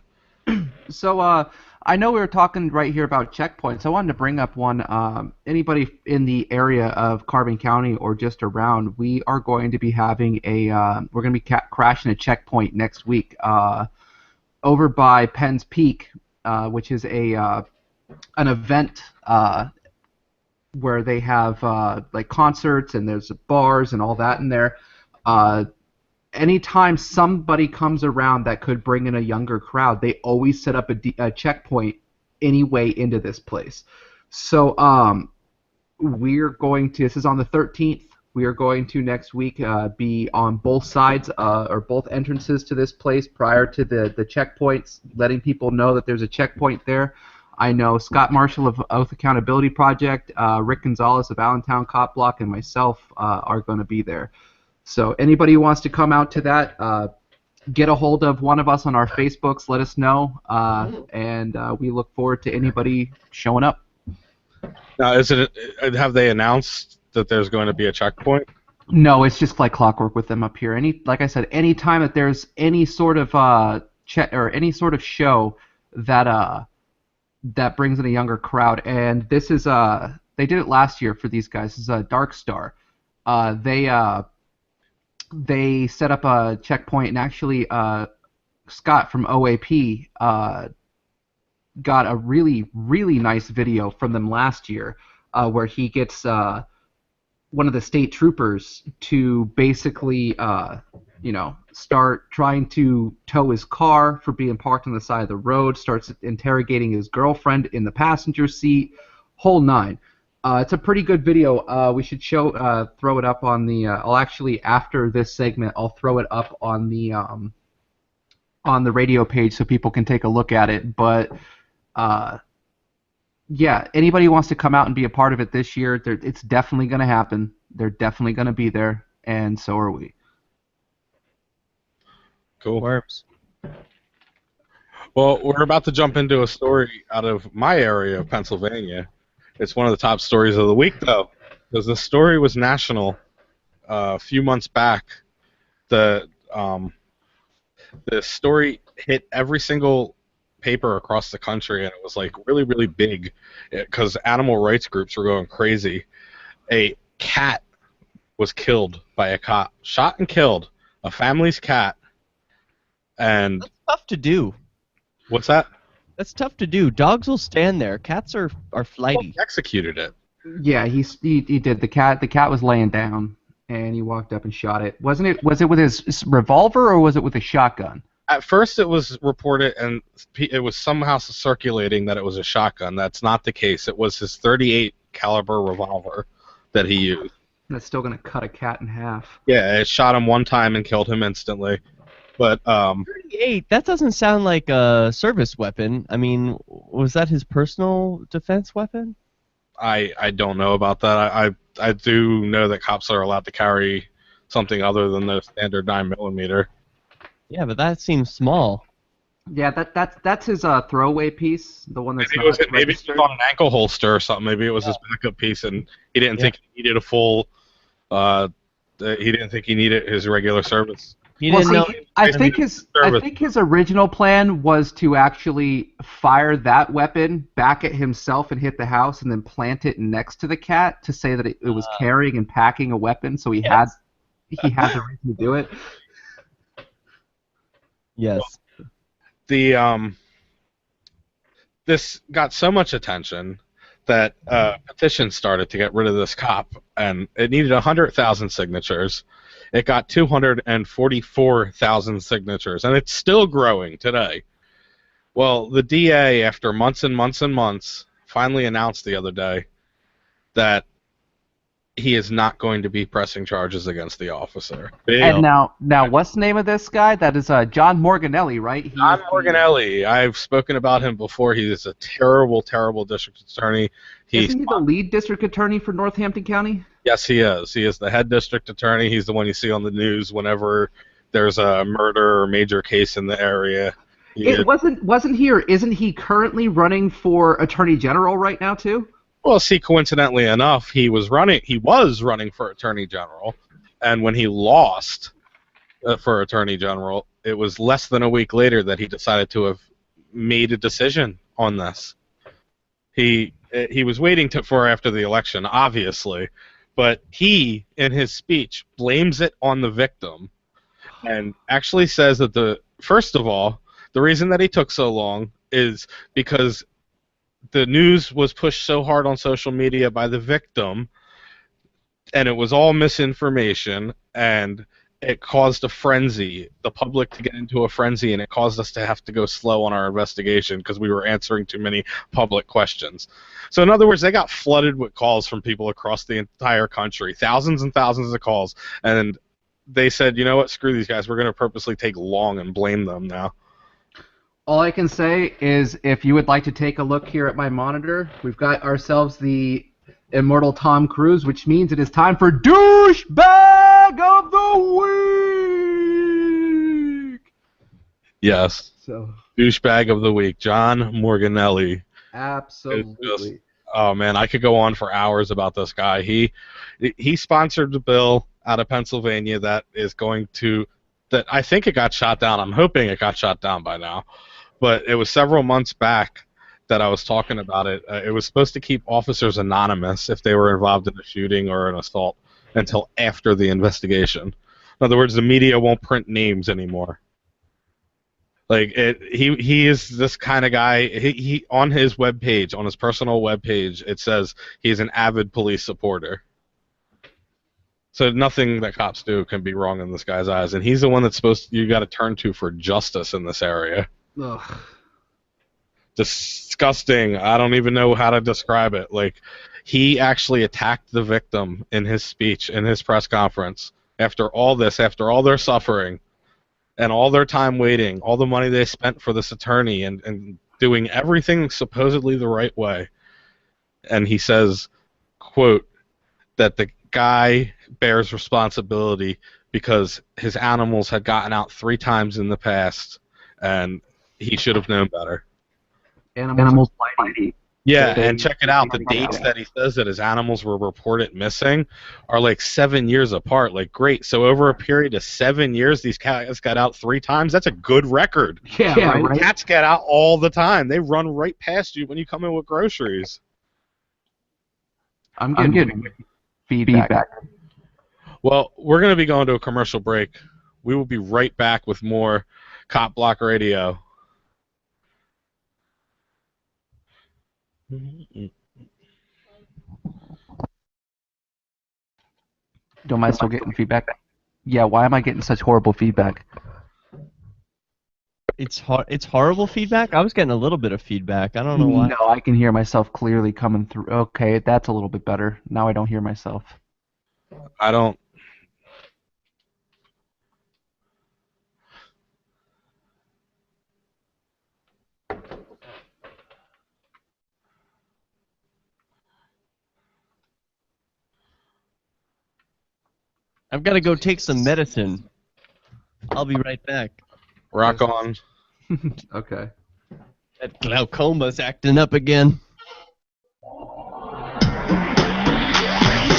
Speaker 3: So, I know we were talking right here about checkpoints. I wanted to bring up one. Anybody in the area of Carbon County or just around, we are going to be having we're going to be crashing a checkpoint next week over by Penn's Peak, which is an event where they have concerts and there's bars and all that in there. Anytime somebody comes around that could bring in a younger crowd, they always set up a checkpoint anyway into this place. So we're going to, this is on the 13th, we are going to next week be on both sides or both entrances to this place prior to the checkpoints, letting people know that there's a checkpoint there. I know Scott Marshall of Oath Accountability Project, Rick Gonzalez of Allentown Cop Block, and myself are going to be there. So anybody who wants to come out to that, get a hold of one of us on our Facebooks. Let us know, and we look forward to anybody showing up.
Speaker 2: Now, have they announced that there's going to be a checkpoint?
Speaker 3: No, it's just like clockwork with them up here. Like I said, any time that there's any sort of or any sort of show that that brings in a younger crowd, and this is they did it last year for these guys. This is Dark Star. They set up a checkpoint, and actually Scott from OAP got a really, really nice video from them last year where he gets one of the state troopers to basically, start trying to tow his car for being parked on the side of the road, starts interrogating his girlfriend in the passenger seat, whole nine. It's a pretty good video. We should throw it up on the. I'll actually, after this segment, I'll throw it up on the radio page so people can take a look at it. But yeah, anybody who wants to come out and be a part of it this year, it's definitely going to happen. They're definitely going to be there, and so are we.
Speaker 2: Cool.
Speaker 1: Worms.
Speaker 2: Well, we're about to jump into a story out of my area of Pennsylvania. It's one of the top stories of the week, though, because the story was national a few months back. The story hit every single paper across the country, and it was like really, really big because animal rights groups were going crazy. A cat was killed by a cop, shot and killed, a family's cat. And
Speaker 1: that's tough to do.
Speaker 2: What's that?
Speaker 1: That's tough to do. Dogs will stand there. Cats are flighty.
Speaker 2: Well, he executed it.
Speaker 3: Yeah, he did. The cat was laying down, and he walked up and shot it. Was it with his revolver or was it with a shotgun?
Speaker 2: At first, it was reported, and it was somehow circulating that it was a shotgun. That's not the case. It was his .38 caliber revolver that he used.
Speaker 3: That's still gonna cut a cat in half.
Speaker 2: Yeah, it shot him one time and killed him instantly. But
Speaker 1: 38, that doesn't sound like a service weapon. I mean, was that his personal defense weapon?
Speaker 2: I don't know about that. I do know that cops are allowed to carry something other than the standard 9mm.
Speaker 1: Yeah, but that seems small.
Speaker 3: Yeah, that's his throwaway piece, the one that's
Speaker 2: maybe it was on an ankle holster or something. Maybe it was his backup piece, and he didn't think he needed a full. He didn't think he needed his regular service.
Speaker 3: I think his original plan was to actually fire that weapon back at himself and hit the house, and then plant it next to the cat to say that it was carrying and packing a weapon. So he had the reason to do it.
Speaker 1: Yes.
Speaker 2: This got so much attention that a petition started to get rid of this cop, and it needed 100,000 signatures. It got 244,000 signatures, and it's still growing today. Well, the DA, after months and months and months, finally announced the other day that he is not going to be pressing charges against the officer.
Speaker 3: And now, what's the name of this guy? That is John Morganelli, right?
Speaker 2: John Morganelli. I've spoken about him before. He is a terrible, terrible district attorney.
Speaker 3: Isn't he the lead district attorney for Northampton County?
Speaker 2: Yes, he is. He is the head district attorney. He's the one you see on the news whenever there's a murder or major case in the area.
Speaker 3: Wasn't he, or isn't he currently running for attorney general right now too?
Speaker 2: Well, see, coincidentally enough, he was running for attorney general, and when he lost for attorney general, it was less than a week later that he decided to have made a decision on this. He was waiting for after the election, obviously, but he, in his speech, blames it on the victim, and actually says that first of all, the reason that he took so long is because the news was pushed so hard on social media by the victim, and it was all misinformation, and it caused a frenzy, the public to get into a frenzy, and it caused us to have to go slow on our investigation because we were answering too many public questions. So in other words, they got flooded with calls from people across the entire country, thousands and thousands of calls, and they said, you know what, screw these guys, we're going to purposely take long and blame them now.
Speaker 3: All I can say is, if you would like to take a look here at my monitor, we've got ourselves the immortal Tom Cruise, which means it is time for Douchebag of the
Speaker 2: Yes.
Speaker 3: So
Speaker 2: Douchebag of the week, John Morganelli.
Speaker 3: absolutely.
Speaker 2: Oh man, I could go on for hours about this guy. He sponsored the bill out of Pennsylvania that I think it got shot down. I'm hoping it got shot down by now. But it was several months back that I was talking about it. It was supposed to keep officers anonymous if they were involved in a shooting or an assault until after the investigation. In other words, the media won't print names anymore. He is this kind of guy. He on his webpage, on his personal webpage, it says he's an avid police supporter. So nothing that cops do can be wrong in this guy's eyes, and he's the one that's you got to turn to for justice in this area.
Speaker 3: Ugh.
Speaker 2: Disgusting. I don't even know how to describe it. He actually attacked the victim in his speech, in his press conference. After all this, after all their suffering, and all their time waiting, all the money they spent for this attorney, and doing everything supposedly the right way. And he says, quote, that the guy bears responsibility because his animals had gotten out 3 times in the past, and he should have known better.
Speaker 3: Animals mighty.
Speaker 2: Yeah, and check it out. The dates that he says that his animals were reported missing are 7 years apart. Great. So over a period of 7 years, these cats got out 3 times. That's a good record.
Speaker 3: Yeah, right?
Speaker 2: Cats get out all the time. They run right past you when you come in with groceries.
Speaker 3: I'm getting feedback.
Speaker 2: Well, we're going to be going to a commercial break. We will be right back with more Cop Block Radio.
Speaker 3: Don't I still getting feedback? Yeah, why am I getting such horrible feedback?
Speaker 1: It's horrible feedback? I was getting a little bit of feedback. I don't know why.
Speaker 3: No, I can hear myself clearly coming through. Okay, that's a little bit better. Now I don't hear myself.
Speaker 2: I don't.
Speaker 1: I've got to go take some medicine. I'll be right back.
Speaker 2: Rock on.
Speaker 3: Okay.
Speaker 1: That glaucoma's acting up again.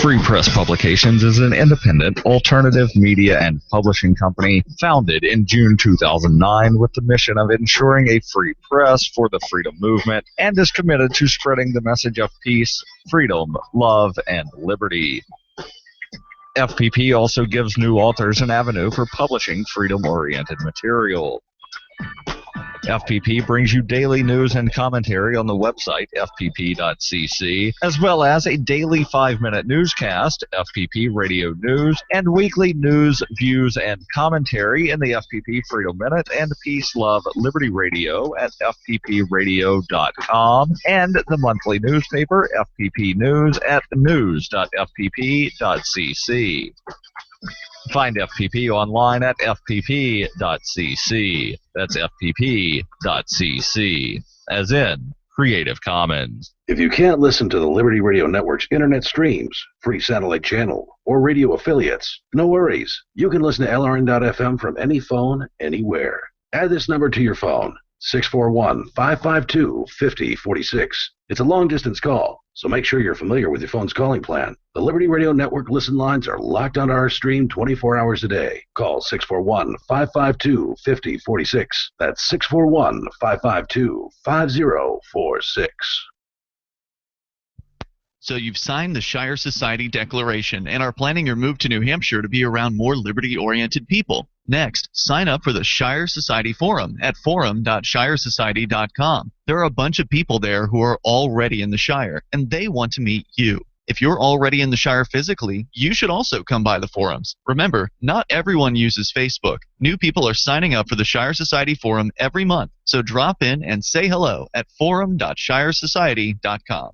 Speaker 10: Free Press Publications is an independent, alternative media and publishing company founded in June 2009 with the mission of ensuring a free press for the freedom movement and is committed to spreading the message of peace, freedom, love, and liberty. FPP also gives new authors an avenue for publishing freedom-oriented material. FPP brings you daily news and commentary on the website, fpp.cc, as well as a daily 5-minute newscast, FPP Radio News, and weekly news, views, and commentary in the FPP Freedom Minute and Peace, Love, Liberty Radio at fppradio.com, and the monthly newspaper, FPP News, at news.fpp.cc. Find FPP online at fpp.cc. That's fpp.cc, as in Creative Commons.
Speaker 13: If you can't listen to the Liberty Radio Network's internet streams, free satellite channel, or radio affiliates, no worries. You can listen to LRN.FM from any phone, anywhere. Add this number to your phone, 641-552-5046. It's a long-distance call, so make sure you're familiar with your phone's calling plan. The Liberty Radio Network listen lines are locked onto our stream 24 hours a day. Call 641-552-5046. That's 641-552-5046.
Speaker 10: So you've signed the Shire Society Declaration and are planning your move to New Hampshire to be around more liberty-oriented people. Next, sign up for the Shire Society Forum at forum.shiresociety.com. There are a bunch of people there who are already in the Shire, and they want to meet you. If you're already in the Shire physically, you should also come by the forums. Remember, not everyone uses Facebook. New people are signing up for the Shire Society Forum every month, so drop in and say hello at forum.shiresociety.com.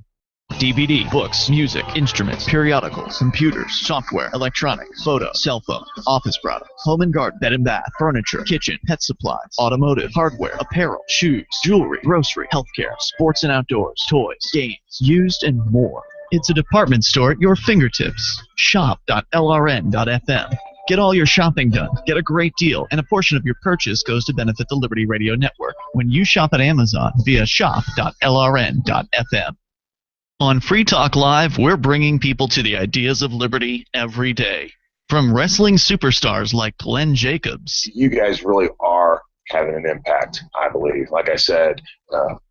Speaker 10: DVD, books, music, instruments, periodicals, computers, software, electronics, photo, cell phone, office products, home and garden, bed and bath, furniture, kitchen, pet supplies, automotive, hardware, apparel, shoes, jewelry, grocery, healthcare, sports and outdoors, toys, games, used, and more. It's a department store at your fingertips. Shop.lrn.fm. Get all your shopping done, get a great deal, and a portion of your purchase goes to benefit the Liberty Radio Network when you shop at Amazon via shop.lrn.fm. On Free Talk Live, we're bringing people to the ideas of liberty every day. From wrestling superstars like Glenn Jacobs.
Speaker 14: You guys really are having an impact, I believe. Like I said,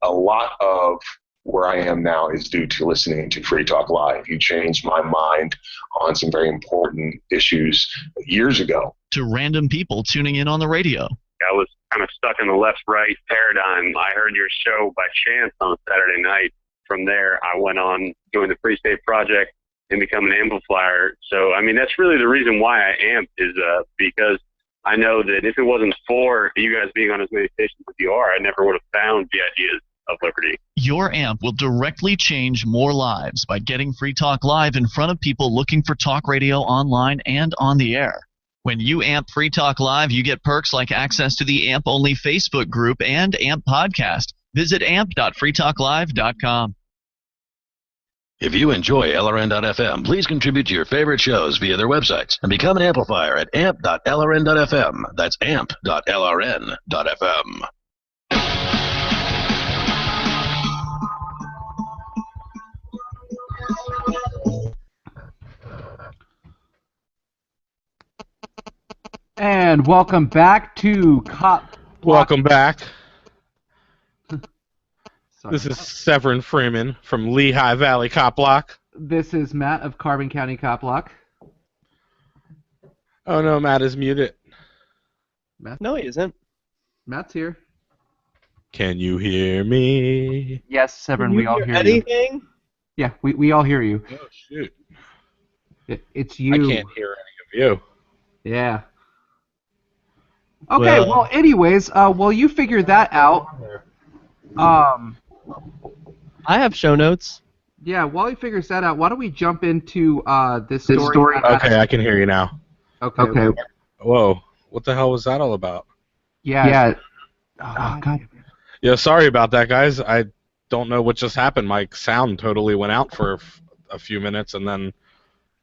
Speaker 14: a lot of where I am now is due to listening to Free Talk Live. You changed my mind on some very important issues years ago.
Speaker 10: To random people tuning in on the radio.
Speaker 15: I was kind of stuck in the left-right paradigm. I heard your show by chance on a Saturday night. From there, I went on doing the Free State Project and become an amplifier. So, I mean, that's really the reason why I amp is because I know that if it wasn't for you guys being on as many stations as you are, I never would have found the ideas of liberty.
Speaker 10: Your amp will directly change more lives by getting Free Talk Live in front of people looking for talk radio online and on the air. When you amp Free Talk Live, you get perks like access to the AMP-only Facebook group and AMP podcast. Visit amp.freetalklive.com.
Speaker 13: If you enjoy LRN.FM, please contribute to your favorite shows via their websites and become an amplifier at amp.lrn.fm. That's amp.lrn.fm.
Speaker 3: And welcome back to Cop.
Speaker 2: Welcome back. This is Severin Freeman from Lehigh Valley Cop Block.
Speaker 3: This is Matt of Carbon County Cop Block.
Speaker 2: Oh no, Matt is muted.
Speaker 3: Matt?
Speaker 1: No, he isn't.
Speaker 3: Matt's here.
Speaker 2: Can you hear me?
Speaker 3: Yes, Severin, we all hear
Speaker 1: anything?
Speaker 3: you. Yeah, we all hear you.
Speaker 2: Oh shoot.
Speaker 3: It's you.
Speaker 2: I can't hear any of you.
Speaker 3: Yeah. Okay, well anyways, while you figure that out,
Speaker 1: I have show notes.
Speaker 3: Yeah, while he figures that out, why don't we jump into this story?
Speaker 2: Okay, I can hear you now.
Speaker 3: Okay.
Speaker 2: Whoa, what the hell was that all about?
Speaker 3: Yeah. Oh, God.
Speaker 2: Yeah, sorry about that, guys. I don't know what just happened. My sound totally went out for a few minutes, and then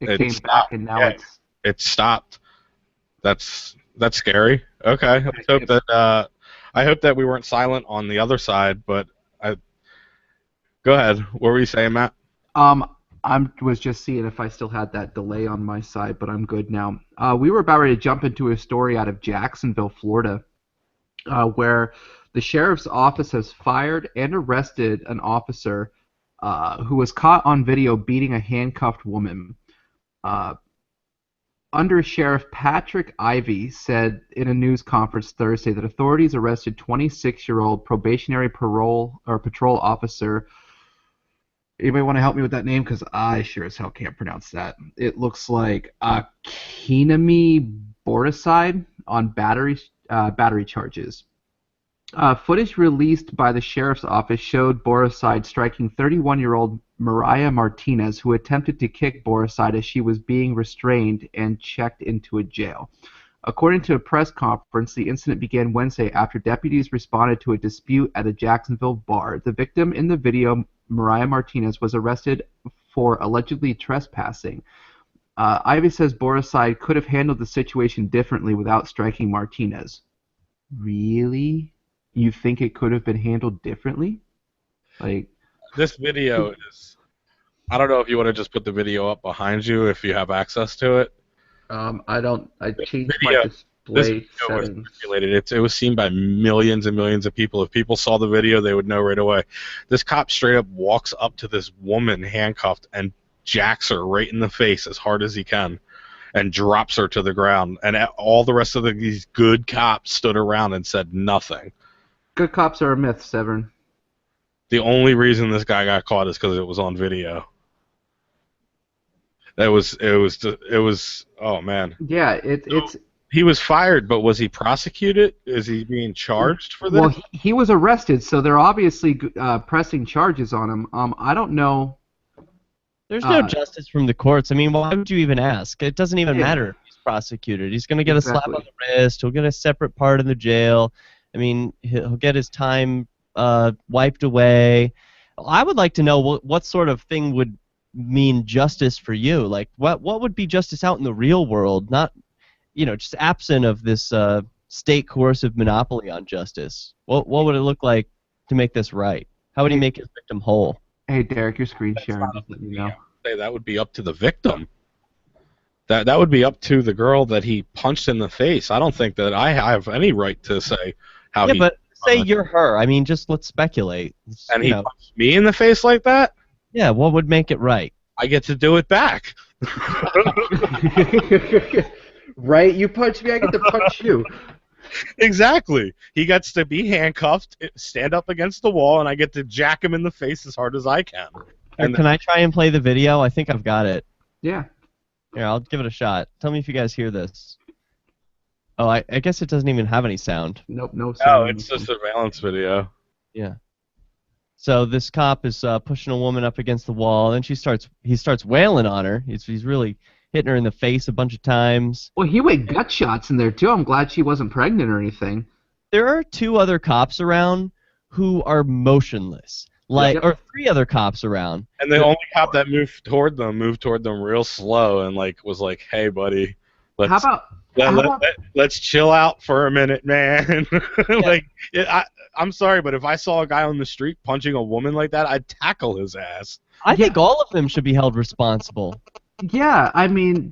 Speaker 3: it came back, and now
Speaker 2: it stopped. That's scary. Okay, I hope that we weren't silent on the other side, but go ahead. What were you saying, Matt?
Speaker 3: I was just seeing if I still had that delay on my side, but I'm good now. We were about ready to jump into a story out of Jacksonville, Florida, where the sheriff's office has fired and arrested an officer who was caught on video beating a handcuffed woman. Under Sheriff Patrick Ivey said in a news conference Thursday that authorities arrested 26-year-old probationary patrol officer. Anybody want to help me with that name? Because I sure as hell can't pronounce that. It looks like Kinami Boriside on battery charges. Footage released by the sheriff's office showed Boriside striking 31-year-old Mariah Martinez, who attempted to kick Boriside as she was being restrained and checked into a jail. According to a press conference, the incident began Wednesday after deputies responded to a dispute at a Jacksonville bar. The victim in the video, Mariah Martinez, was arrested for allegedly trespassing. Ivey says Boriside could have handled the situation differently without striking Martinez. Really? You think it could have been handled differently? Like,
Speaker 2: this video is... I don't know if you want to just put the video up behind you if you have access to it.
Speaker 3: I don't. I changed my display settings.
Speaker 2: It was seen by millions and millions of people. If people saw the video, they would know right away. This cop straight up walks up to this woman handcuffed and jacks her right in the face as hard as he can and drops her to the ground. And all the rest of these good cops stood around and said nothing.
Speaker 3: Good cops are a myth, Severin.
Speaker 2: The only reason this guy got caught is because it was on video. It was. Oh man.
Speaker 3: Yeah, it's.
Speaker 2: He was fired, but was he prosecuted? Is he being charged for this?
Speaker 3: Well, he was arrested, so they're obviously pressing charges on him. I don't know.
Speaker 1: There's no justice from the courts. I mean, why would you even ask? It doesn't even matter if he's prosecuted. He's going to get a slap on the wrist. He'll get a separate part in the jail. I mean, he'll get his time wiped away. I would like to know what sort of thing would mean justice for you. Like, what would be justice out in the real world? Not just absent of this state coercive monopoly on justice, what would it look like to make this right? How would he make his victim whole?
Speaker 3: Hey, Derek, your screen sharing. Just let me know.
Speaker 2: Say that would be up to the victim. That would be up to the girl that he punched in the face. I don't think that I have any right to say how he.
Speaker 1: Yeah, but say you're her. I mean, just let's speculate.
Speaker 2: And he punched me in the face like that?
Speaker 1: Yeah, what would make it right?
Speaker 2: I get to do it back.
Speaker 3: Right? You punch me, I get to punch you.
Speaker 2: Exactly. He gets to be handcuffed, stand up against the wall, and I get to jack him in the face as hard as I can.
Speaker 1: And can I try and play the video? I think I've got it.
Speaker 3: Yeah.
Speaker 1: Here, I'll give it a shot. Tell me if you guys hear this. Oh, I guess it doesn't even have any sound.
Speaker 3: Nope, no sound.
Speaker 2: Oh, it's a surveillance video.
Speaker 1: Yeah. So this cop is pushing a woman up against the wall, and he starts wailing on her. He's really hitting her in the face a bunch of times.
Speaker 3: Well, he went gut shots in there too. I'm glad she wasn't pregnant or anything.
Speaker 1: There are 2 other cops around who are motionless. Or 3 other cops around.
Speaker 2: And the only cop that moved toward them real slow and was like, "Hey, buddy, let's chill out for a minute, man." I'm sorry, but if I saw a guy on the street punching a woman like that, I'd tackle his ass.
Speaker 1: I think all of them should be held responsible.
Speaker 3: Yeah, I mean,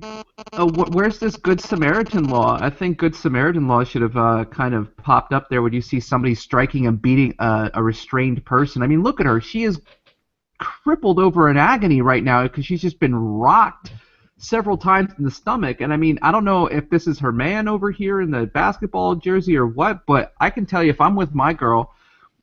Speaker 3: where's this Good Samaritan law? I think Good Samaritan law should have kind of popped up there when you see somebody striking and beating a restrained person. I mean, look at her. She is crippled over in agony right now because she's just been rocked several times in the stomach. And I mean, I don't know if this is her man over here in the basketball jersey or what, but I can tell you if I'm with my girl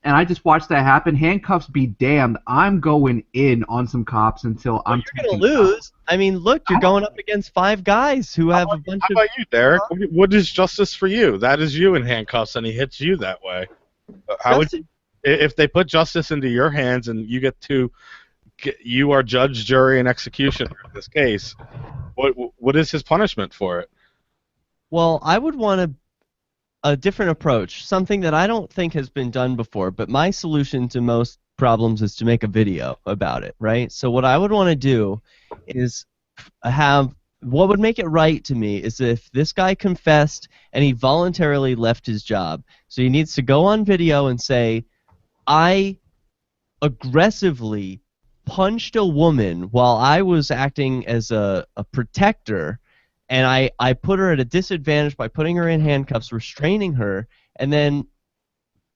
Speaker 3: and I just watched that happen, handcuffs be damned, I'm going in on some cops until I'm
Speaker 1: you're going to lose. I mean, look, you're going up against 5 guys who have a bunch of...
Speaker 2: How about you, Derek? What is justice for you? That is you in handcuffs, and he hits you that way. How would you, if they put justice into your hands and you you are judge, jury, and executioner in this case, what is his punishment for it?
Speaker 1: Well, I would want a different approach, something that I don't think has been done before, but my solution to most problems is to make a video about it, right? So what I would want to do is what would make it right to me is if this guy confessed and he voluntarily left his job. So he needs to go on video and say, I aggressively punched a woman while I was acting as a protector, and I put her at a disadvantage by putting her in handcuffs, restraining her, and then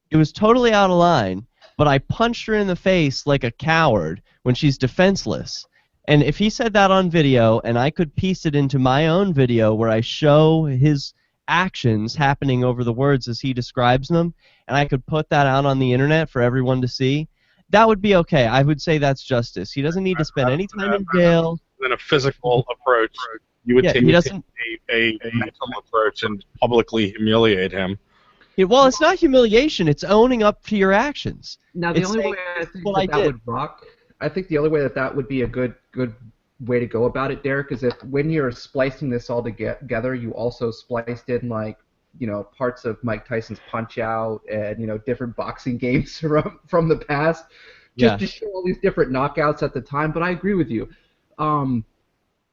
Speaker 1: it was totally out of line, but I punched her in the face like a coward when she's defenseless. And if he said that on video, and I could piece it into my own video where I show his actions happening over the words as he describes them, and I could put that out on the internet for everyone to see, that would be okay. I would say that's justice. He doesn't need to spend any time in jail.
Speaker 2: Then a physical approach. You would take a mental approach and publicly humiliate him.
Speaker 1: Well, it's not humiliation. It's owning up to your actions.
Speaker 3: Now, the only way I think that would rock, I think the only way that would be a good way to go about it, Derek, is if when you're splicing this all together, you also spliced in parts of Mike Tyson's Punch-Out and different boxing games from the past, just to show all these different knockouts at the time. But I agree with you.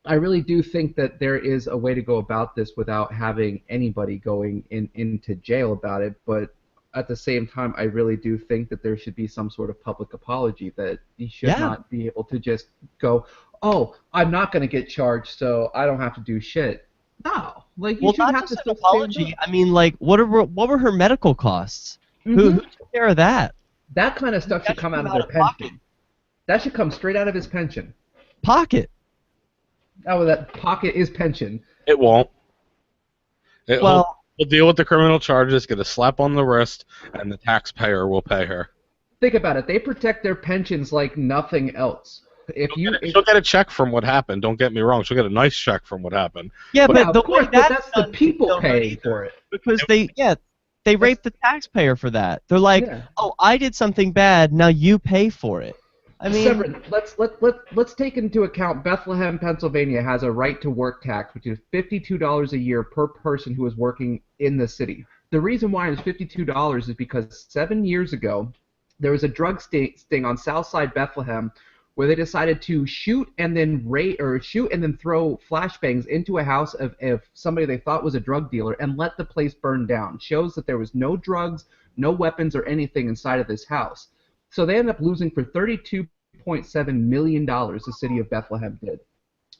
Speaker 3: I really do think that there is a way to go about this without having anybody going into jail about it. But at the same time, I really do think that there should be some sort of public apology, that he should not be able to just go, "Oh, I'm not going to get charged, so I don't have to do shit." No, you should have to still
Speaker 1: apology. I mean, what were her medical costs? Mm-hmm. Who took care of that?
Speaker 3: That kind of stuff should come out of their pension. That should come straight out of his pension.
Speaker 1: Pocket.
Speaker 3: Oh, that pocket is pension.
Speaker 2: It won't. He'll deal with the criminal charges, get a slap on the wrist, and the taxpayer will pay her.
Speaker 3: Think about it. They protect their pensions like nothing else.
Speaker 2: She'll get a check from what happened. Don't get me wrong. She'll get a nice check from what happened.
Speaker 1: Yeah, but
Speaker 3: that's the people paying for it.
Speaker 1: Because they rape the taxpayer for that. They're like, "Oh, I did something bad. Now you pay for it." I mean,
Speaker 3: Severin, let's take into account Bethlehem, Pennsylvania has a right to work tax, which is $52 a year per person who is working in the city. The reason why it's $52 is because 7 years ago there was a drug sting on Southside Bethlehem where they decided to shoot and then throw flashbangs into a house of somebody they thought was a drug dealer and let the place burn down. Shows that there was no drugs, no weapons, or anything inside of this house. So they ended up losing for $32.7 million, the city of Bethlehem did.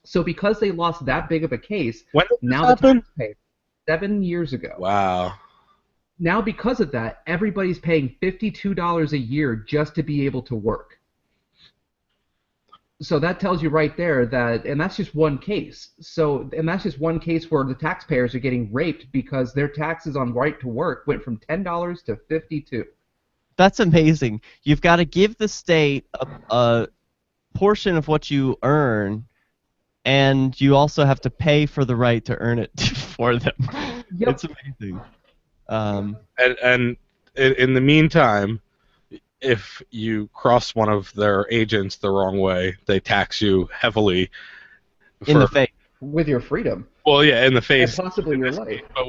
Speaker 3: So because they lost that big of a case,
Speaker 2: when did
Speaker 3: now
Speaker 2: this
Speaker 3: the
Speaker 2: happen?
Speaker 3: taxpayers, 7 years ago.
Speaker 2: Wow.
Speaker 3: Now because of that, everybody's paying $52 a year just to be able to work. So that tells you right there that, and that's just one case. And that's just one case where the taxpayers are getting raped because their taxes on right to work went from $10 to $52.
Speaker 1: That's amazing. You've got to give the state a portion of what you earn, and you also have to pay for the right to earn it for them.
Speaker 3: Yep.
Speaker 1: It's amazing.
Speaker 2: And in the meantime, if you cross one of their agents the wrong way, they tax you heavily.
Speaker 1: In the face.
Speaker 3: With your freedom.
Speaker 2: Well, yeah, in the face.
Speaker 3: And possibly your life.
Speaker 2: But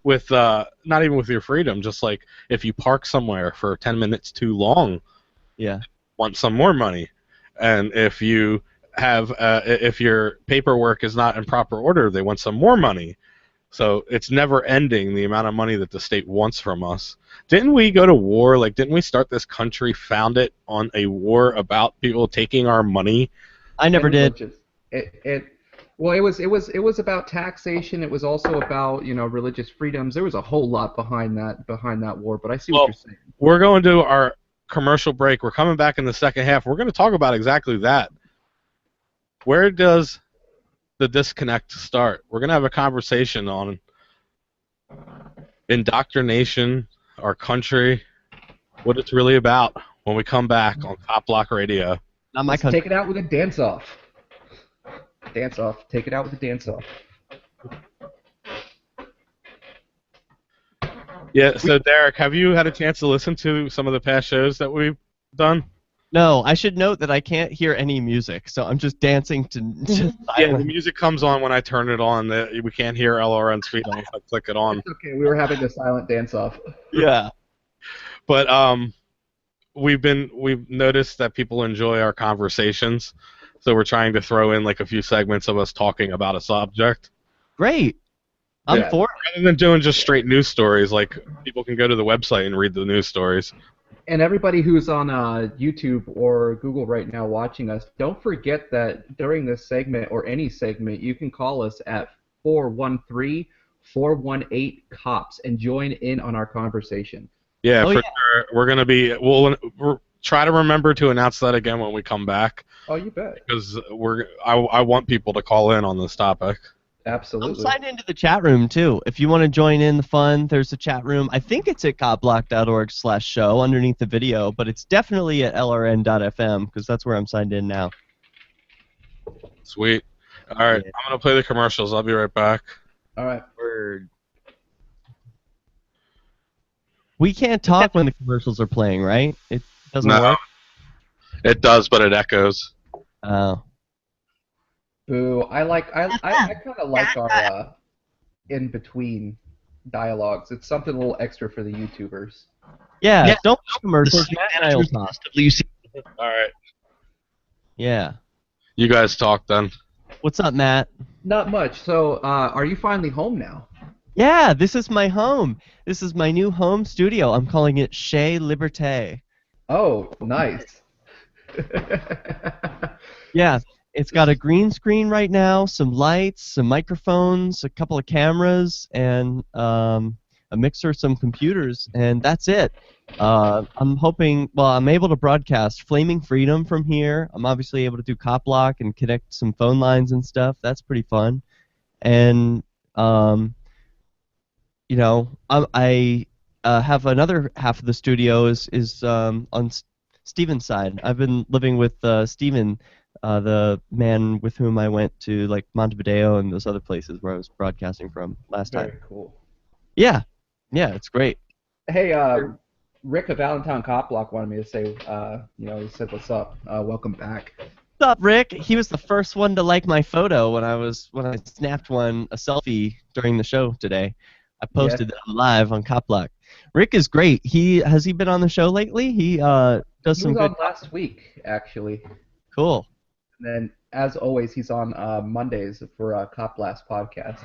Speaker 2: with not even with your freedom, just like if you park somewhere for 10 minutes too long,
Speaker 1: yeah,
Speaker 2: want some more money. And if you have if your paperwork is not in proper order, they want some more money. So it's never ending, the amount of money that the state wants from us. Didn't we go to war? Like, didn't we start this country, found it on a war about people taking our money?
Speaker 1: I never did.
Speaker 3: Well, it was about taxation. It was also about religious freedoms. There was a whole lot behind that war. But I see what you're saying.
Speaker 2: We're going to our commercial break. We're coming back in the second half. We're going to talk about exactly that. Where does the disconnect start? We're going to have a conversation on indoctrination, our country, what it's really about when we come back on Cop Block Radio.
Speaker 1: Not my country.
Speaker 3: Take it out with a dance-off. Dance-off. Take it out with a dance-off.
Speaker 2: Yeah, so Derek, have you had a chance to listen to some of the past shows that we've done?
Speaker 1: No, I should note that I can't hear any music, so I'm just dancing to
Speaker 2: Yeah, the music comes on when I turn it on. We can't hear LRN's feet unless I click it on.
Speaker 3: It's okay, we were having a silent dance-off.
Speaker 1: Yeah.
Speaker 2: But we've noticed that people enjoy our conversations, so we're trying to throw in like a few segments of us talking about a subject.
Speaker 1: Great. I'm for it.
Speaker 2: Rather than doing just straight news stories, like people can go to the website and read the news stories.
Speaker 3: And everybody who's on YouTube or Google right now watching us, don't forget that during this segment or any segment, you can call us at 413-418-COPS and join in on our conversation.
Speaker 2: Yeah, sure. We're going to be. We'll try to remember to announce that again when we come back.
Speaker 3: Oh, you bet.
Speaker 2: Because I want people to call in on this topic.
Speaker 3: Absolutely.
Speaker 1: I'm signed into the chat room, too. If you want to join in the fun, there's a chat room. I think it's at copblock.org/show underneath the video, but it's definitely at lrn.fm because that's where I'm signed in now.
Speaker 2: Sweet. All right, yeah. I'm going to play the commercials. I'll be right back.
Speaker 3: All right.
Speaker 1: Word. We can't talk when the commercials are playing, right? It doesn't work?
Speaker 2: It does, but it echoes.
Speaker 1: Oh.
Speaker 3: Boo! I kind of like our in between dialogues. It's something a little extra for the YouTubers.
Speaker 1: Yeah. Don't commercials.
Speaker 10: All
Speaker 2: right.
Speaker 1: Yeah.
Speaker 2: You guys talk then.
Speaker 1: What's up, Matt?
Speaker 3: Not much. So, are you finally home now?
Speaker 1: Yeah, this is my home. This is my new home studio. I'm calling it Chez Liberté.
Speaker 3: Oh, nice.
Speaker 1: Yeah. It's got a green screen right now, some lights, some microphones, a couple of cameras, and a mixer, some computers, and that's it. I'm hoping, I'm able to broadcast Flaming Freedom from here. I'm obviously able to do Cop Block and connect some phone lines and stuff. That's pretty fun. And, I have another half of the studio is on Steven's side. I've been living with Steven, the man with whom I went to like Montevideo and those other places where I was broadcasting from last time.
Speaker 3: Very cool.
Speaker 1: Yeah, it's great.
Speaker 3: Hey, Rick of Allentown Cop Block wanted me to say, he said, "What's up? Welcome back."
Speaker 1: What's up, Rick? He was the first one to like my photo when I snapped a selfie during the show today. I posted it live on Cop Block. Rick is great. Has he been on the show lately? He does some good.
Speaker 3: He was on last week, actually.
Speaker 1: Cool.
Speaker 3: And then, as always, he's on Mondays for Cop Blast podcast.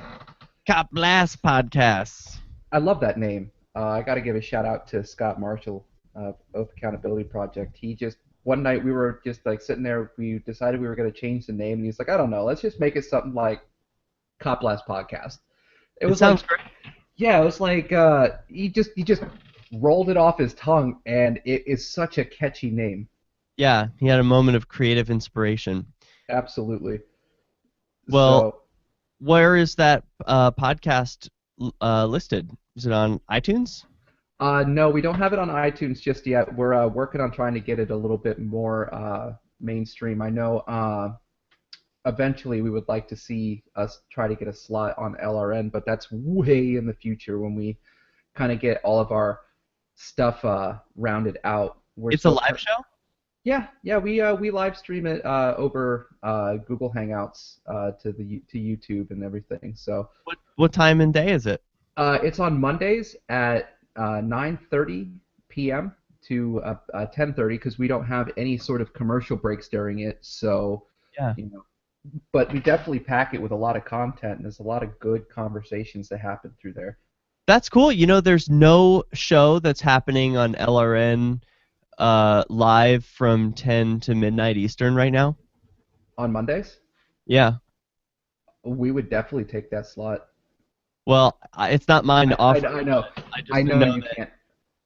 Speaker 1: Cop Blast Podcasts.
Speaker 3: I love that name. I got to give a shout out to Scott Marshall of Oath Accountability Project. He just one night we were just like sitting there. We decided we were going to change the name, and he's like, I don't know, let's just make it something like Cop Blast Podcast.
Speaker 1: It sounds great.
Speaker 3: Yeah, it was like he just rolled it off his tongue, and it is such a catchy name.
Speaker 1: Yeah, he had a moment of creative inspiration.
Speaker 3: Absolutely.
Speaker 1: Well, where is that podcast listed? Is it on iTunes?
Speaker 3: No, we don't have it on iTunes just yet. We're working on trying to get it a little bit more mainstream. I know eventually we would like to see us try to get a slot on LRN, but that's way in the future when we kind of get all of our stuff rounded out.
Speaker 1: It's a live show?
Speaker 3: Yeah, we live stream it over Google Hangouts to YouTube and everything. So
Speaker 1: what time and day is it?
Speaker 3: It's on Mondays at 9:30 p.m. to 10:30 because we don't have any sort of commercial breaks during it. So
Speaker 1: yeah,
Speaker 3: but we definitely pack it with a lot of content, and there's a lot of good conversations that happen through there.
Speaker 1: That's cool. There's no show that's happening on LRN live from 10 to midnight Eastern right now.
Speaker 3: On Mondays?
Speaker 1: Yeah.
Speaker 3: We would definitely take that slot.
Speaker 1: Well, it's not mine to offer.
Speaker 3: I know. I know you can't.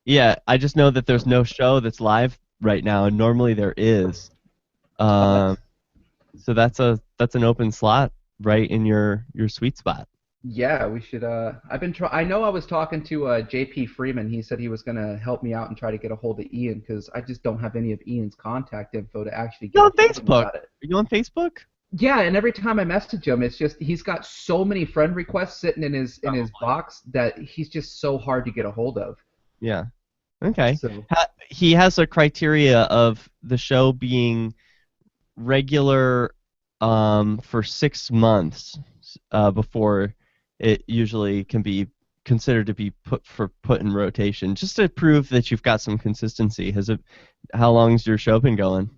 Speaker 1: Yeah, I just know that there's no show that's live right now, and normally there is. So that's an open slot right in your sweet spot.
Speaker 3: Yeah, we should. I know I was talking to JP Freeman. He said he was gonna help me out and try to get a hold of Ian because I just don't have any of Ian's contact info to actually get.
Speaker 1: On Facebook. Are you on Facebook?
Speaker 3: Yeah, and every time I message him, it's just he's got so many friend requests sitting in his box that he's just so hard to get a hold of.
Speaker 1: Yeah. Okay.
Speaker 3: So.
Speaker 1: He has a criteria of the show being regular for 6 months before it usually can be considered to be put in rotation, just to prove that you've got some consistency. How long's your show been going?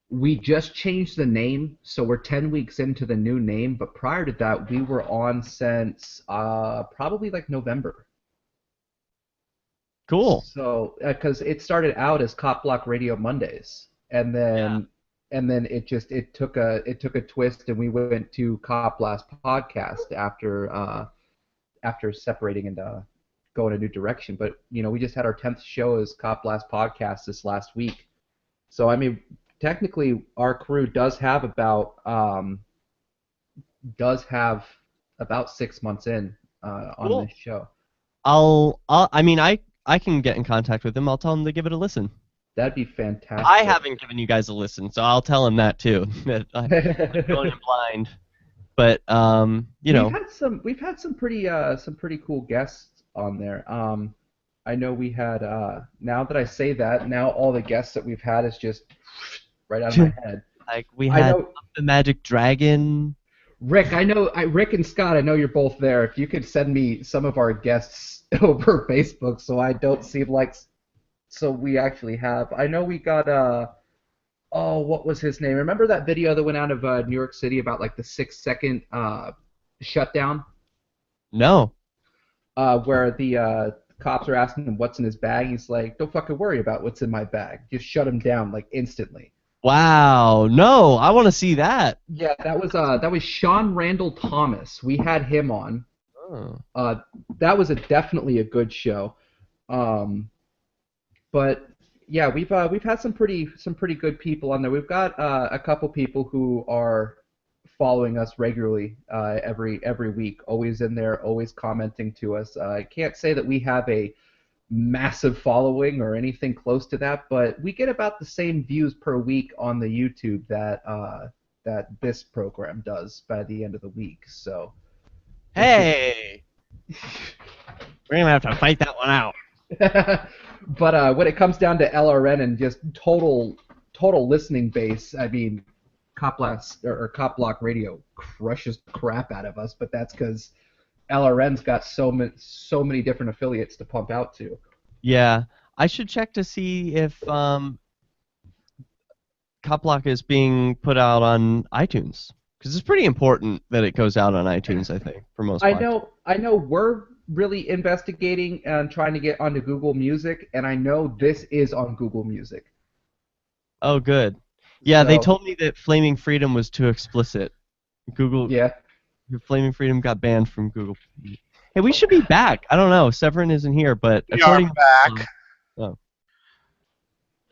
Speaker 3: We just changed the name, so we're 10 weeks into the new name, but prior to that, we were on since probably like November.
Speaker 1: Cool.
Speaker 3: So, because it started out as Cop Block Radio Mondays, and then it took a twist, and we went to Cop Blast Podcast after separating and going a new direction. But we just had our 10th show as Cop Blast Podcast this last week. So I mean, technically, our crew does have about 6 months in on this show.
Speaker 1: I can get in contact with him. I'll tell him to give it a listen.
Speaker 3: That'd be fantastic.
Speaker 1: I haven't given you guys a listen, so I'll tell him that too. That I'm going in blind. But
Speaker 3: we've had some pretty cool guests on there. I know we had. Now that I say that, now all the guests that we've had is just right out of my head.
Speaker 1: Like we had the Magic Dragon.
Speaker 3: Rick, Rick and Scott, I know you're both there. If you could send me some of our guests over Facebook, so I don't seem like. So we actually have. I know we got. What was his name? Remember that video that went out of New York City about like the 6-second shutdown?
Speaker 1: No.
Speaker 3: Where the cops are asking him what's in his bag. He's like, "Don't fucking worry about what's in my bag. Just shut him down like instantly."
Speaker 1: Wow. No, I want to see that.
Speaker 3: Yeah, that was Sean Randall Thomas. We had him on.
Speaker 1: Oh.
Speaker 3: That was definitely a good show. But yeah, we've had some pretty good people on there. We've got a couple people who are following us regularly every week, always in there, always commenting to us. I can't say that we have a massive following or anything close to that, but we get about the same views per week on the YouTube that this program does by the end of the week. So
Speaker 1: hey, we're gonna have to fight that one out.
Speaker 3: But when it comes down to LRN and just total listening base, I mean, Cop Block Radio crushes the crap out of us. But that's because LRN's got so many different affiliates to pump out to.
Speaker 1: Yeah, I should check to see if Cop Cop Block is being put out on iTunes? Because it's pretty important that it goes out on iTunes, I think, for most podcasts.
Speaker 3: I know we're really investigating and trying to get onto Google Music, and I know this is on Google Music.
Speaker 1: Oh, good. Yeah, they
Speaker 3: So-
Speaker 1: told me that Flaming Freedom was too explicit. Google.
Speaker 3: Yeah.
Speaker 1: Flaming Freedom got banned from Google. Hey, we should be back. I don't know. Severin isn't here, but
Speaker 2: We
Speaker 1: according
Speaker 2: are back.
Speaker 1: Oh.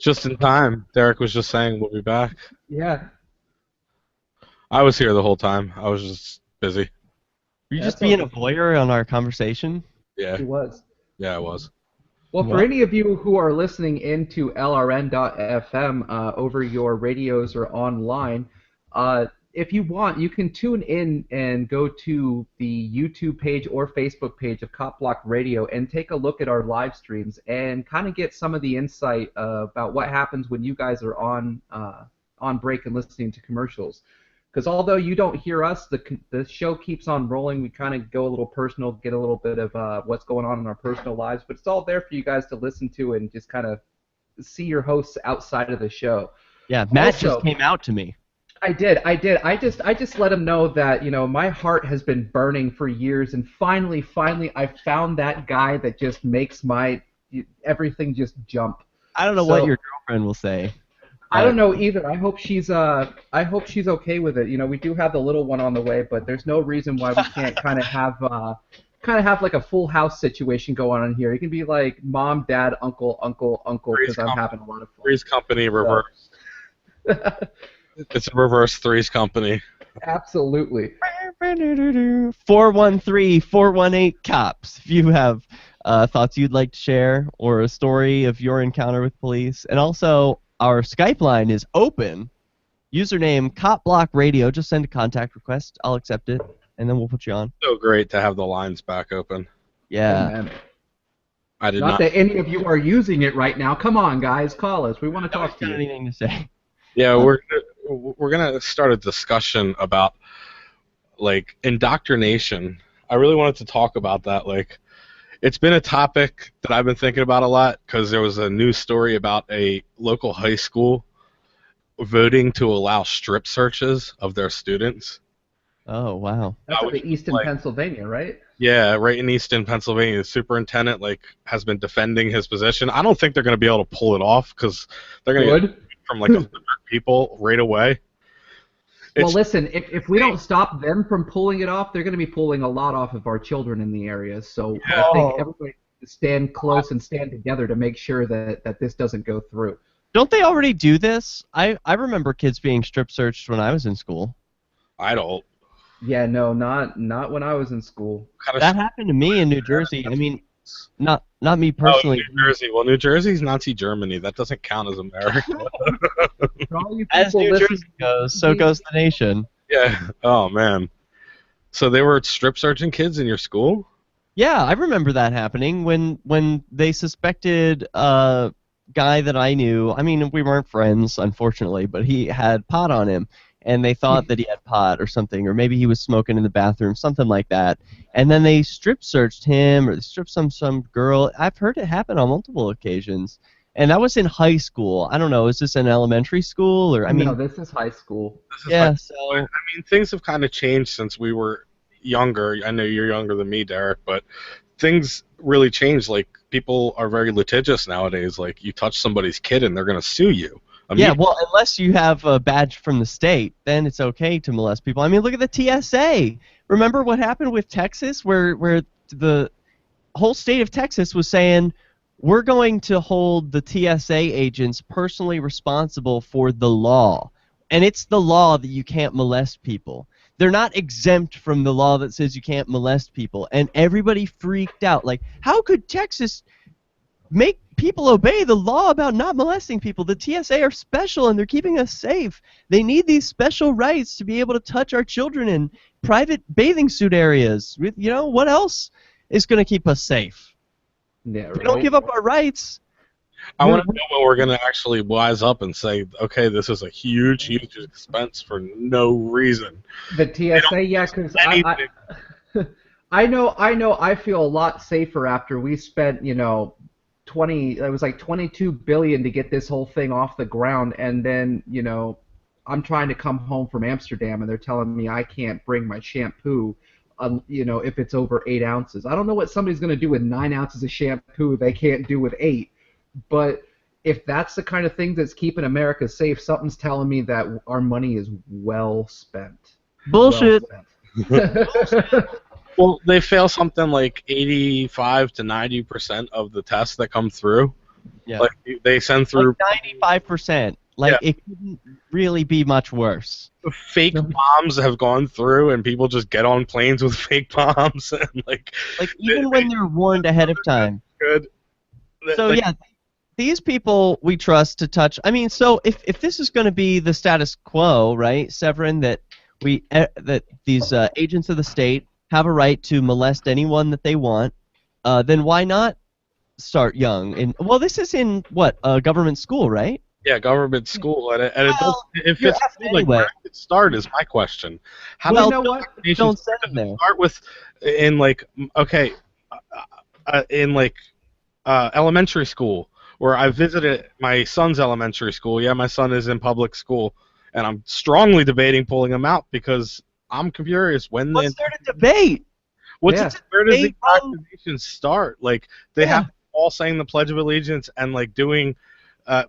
Speaker 2: Just in time. Derek was just saying we'll be back.
Speaker 3: Yeah.
Speaker 2: I was here the whole time. I was just busy.
Speaker 1: Were you just being a voyeur on our conversation?
Speaker 2: Yeah.
Speaker 3: He was.
Speaker 2: Yeah, I was.
Speaker 3: Well, for any of you who are listening into LRN.FM over your radios or online, if you want, you can tune in and go to the YouTube page or Facebook page of Cop Block Radio and take a look at our live streams and kind of get some of the insight about what happens when you guys are on break and listening to commercials. Because although you don't hear us, the show keeps on rolling. We kind of go a little personal, get a little bit of what's going on in our personal lives, but it's all there for you guys to listen to and just kind of see your hosts outside of the show.
Speaker 1: Yeah, Matt
Speaker 3: Also,
Speaker 1: just came out to me.
Speaker 3: I did. I just let him know that, you know, my heart has been burning for years, and finally, I found that guy that just makes my everything just jump.
Speaker 1: I don't know what your girlfriend will say.
Speaker 3: I don't know either. I hope she's okay with it. You know, we do have the little one on the way, but there's no reason why we can't kind of have like a full house situation going on here. It can be like mom, dad, uncle, because I'm having a lot of fun.
Speaker 2: Three's Company reverse. It's a reverse Three's Company.
Speaker 3: Absolutely.
Speaker 1: 413-418-COPS if you have thoughts you'd like to share or a story of your encounter with police. And also, our Skype line is open. Username Cop Block Radio. Just send a contact request. I'll accept it, and then we'll put you on.
Speaker 2: So great to have the lines back open.
Speaker 1: Yeah.
Speaker 3: Amen.
Speaker 2: I did
Speaker 3: not that any of you are using it right now. Come on, guys, call us. We want to talk to you.
Speaker 1: Anything to say?
Speaker 2: Yeah, we're gonna start a discussion about like indoctrination. I really wanted to talk about that. Like, it's been a topic that I've been thinking about a lot because there was a news story about a local high school voting to allow strip searches of their students.
Speaker 1: Oh, wow.
Speaker 3: That's up in Easton, Pennsylvania, right?
Speaker 2: Yeah, right in Easton, Pennsylvania. The superintendent has been defending his position. I don't think they're going to be able to pull it off because they're going to get from like 100 people right away.
Speaker 3: Well, listen, if we don't stop them from pulling it off, they're going to be pulling a lot off of our children in the area. So I think everybody needs to stand close and stand together to make sure that this doesn't go through.
Speaker 1: Don't they already do this? I remember kids being strip searched when I was in school.
Speaker 2: I don't.
Speaker 3: Yeah, no, not when I was in school.
Speaker 1: That happened to me in New Jersey. I mean, not me personally.
Speaker 2: Oh, New Jersey. Well, New Jersey's Nazi Germany. That doesn't count as America.
Speaker 1: As New Jersey goes, so goes the nation.
Speaker 2: Yeah. Oh, man. So they were strip searching kids in your school?
Speaker 1: Yeah, I remember that happening when they suspected a guy that I knew. I mean, we weren't friends, unfortunately, but he had pot on him. And they thought that he had pot or something, or maybe he was smoking in the bathroom, something like that. And then they strip searched him, or they stripped some girl. I've heard it happen on multiple occasions. And that was in high school. I don't know, is this in elementary school? Or
Speaker 3: No, this is high school.
Speaker 2: I mean, things have kind of changed since we were younger. I know you're younger than me, Derek, but things really changed. Like, people are very litigious nowadays. Like, you touch somebody's kid and they're going to sue you.
Speaker 1: Yeah, well, unless you have a badge from the state, then it's okay to molest people. I mean, look at the TSA. Remember what happened with Texas, where the whole state of Texas was saying, we're going to hold the TSA agents personally responsible for the law. And it's the law that you can't molest people. They're not exempt from the law that says you can't molest people. And everybody freaked out. Like, how could Texas make people obey the law about not molesting people? The TSA are special and they're keeping us safe. They need these special rights to be able to touch our children in private bathing suit areas. You know, what else is going to keep us safe?
Speaker 3: Yeah,
Speaker 1: if we don't give up our rights.
Speaker 2: I want to know when we're going to actually wise up and say, okay, this is a huge, huge expense for no reason.
Speaker 3: The TSA, yeah, because I know I feel a lot safer after we spent, $22 billion to get this whole thing off the ground, and then I'm trying to come home from Amsterdam and they're telling me I can't bring my shampoo, if it's over 8 ounces. I don't know what somebody's going to do with 9 ounces of shampoo they can't do with 8, but if that's the kind of thing that's keeping America safe, something's telling me that our money is well spent.
Speaker 1: Bullshit.
Speaker 3: Well spent.
Speaker 2: Well, they fail something like 85 to 90% of the tests that come through.
Speaker 1: Yeah.
Speaker 2: Like they send through
Speaker 1: like 95%. Like it couldn't really be much worse.
Speaker 2: Fake bombs have gone through, and people just get on planes with fake bombs, and like
Speaker 1: even when they're warned ahead of time.
Speaker 2: Good.
Speaker 1: So yeah, these people we trust to touch. I mean, so if this is going to be the status quo, right, Severin, that these agents of the state have a right to molest anyone that they want, then why not start young? And well, this is in what, a government school, right?
Speaker 2: Yeah, government school, and it does. If it's
Speaker 1: anyway.
Speaker 2: like where did it start is my question. How
Speaker 1: Well,
Speaker 2: do
Speaker 1: you know what? Don't send them there.
Speaker 2: Start with in like elementary school, where I visited my son's elementary school. Yeah, my son is in public school, and I'm strongly debating pulling him out because I'm curious when.
Speaker 1: What's there to debate?
Speaker 2: Where does the indoctrination start? Like they have all saying the Pledge of Allegiance and like doing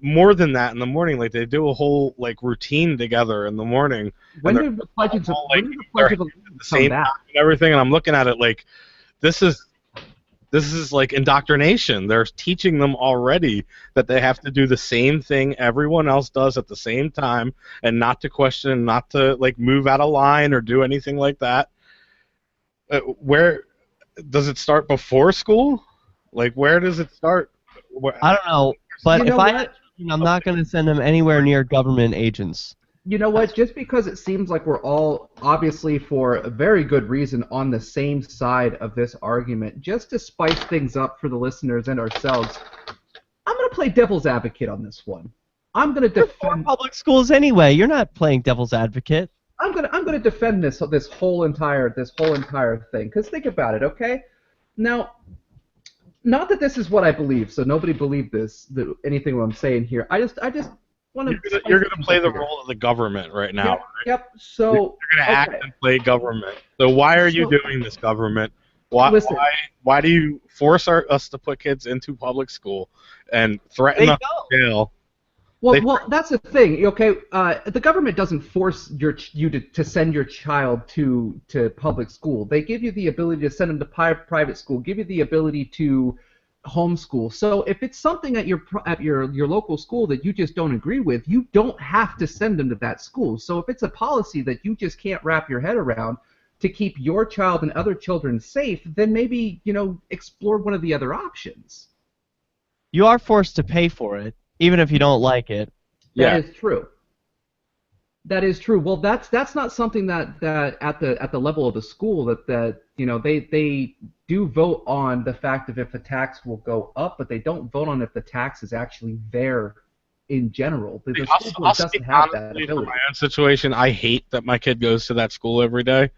Speaker 2: more than that in the morning. Like they do a whole like routine together in the morning.
Speaker 3: When did the Pledge of Allegiance come back?
Speaker 2: And everything, and I'm looking at it like this is like indoctrination. They're teaching them already that they have to do the same thing everyone else does at the same time, and not to question, not to like move out of line or do anything like that. Where does it start before school? Like where does it start?
Speaker 1: I don't know, but if I had, I'm not going to send them anywhere near government agents.
Speaker 3: You know what? Just because it seems like we're all, obviously for a very good reason, on the same side of this argument, just to spice things up for the listeners and ourselves, I'm going to play devil's advocate on this one. I'm going to defend
Speaker 1: public schools anyway. You're not playing devil's advocate.
Speaker 3: I'm gonna defend this whole entire thing. Because think about it, okay? Now, not that this is what I believe, so nobody believe this. Anything what I'm saying here. I just want to.
Speaker 2: You're gonna play the role of the government right now.
Speaker 3: Yep.
Speaker 2: Right?
Speaker 3: Yep. So
Speaker 2: you're gonna act and play government. So why are you doing this, government? Why do you force us to put kids into public school and threaten them to jail?
Speaker 3: Well, that's the thing. Okay, the government doesn't force you to send your child to public school. They give you the ability to send them to private school. Give you the ability to homeschool. So if it's something at your local school that you just don't agree with, you don't have to send them to that school. So if it's a policy that you just can't wrap your head around to keep your child and other children safe, then maybe explore one of the other options.
Speaker 1: You are forced to pay for it, even if you don't like it.
Speaker 3: That is true. That is true. Well, that's not something that at the level of the school that they do vote on the fact of if the tax will go up, but they don't vote on if the tax is actually there in general. The school board doesn't have that ability.
Speaker 2: For my own situation, I hate that my kid goes to that school every day,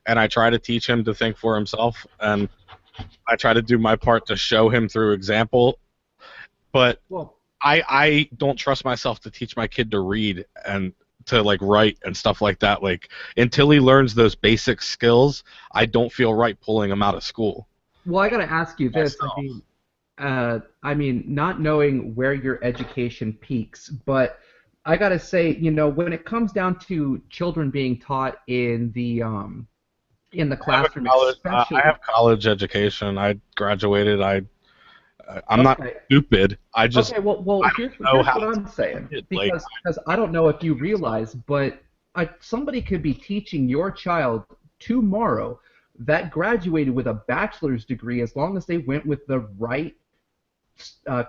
Speaker 2: and I try to teach him to think for himself, and I try to do my part to show him through example, but. I don't trust myself to teach my kid to read and to like write and stuff like that. Like until he learns those basic skills, I don't feel right pulling him out of school.
Speaker 3: Well, I got to ask you this. I mean, not knowing where your education peaks, but I got to say, when it comes down to children being taught in the classroom, especially.
Speaker 2: I have college education. I graduated. I'm not stupid. I just
Speaker 3: here's what I'm saying. Because I don't know if you realize, but somebody could be teaching your child tomorrow that graduated with a bachelor's degree as long as they went with the right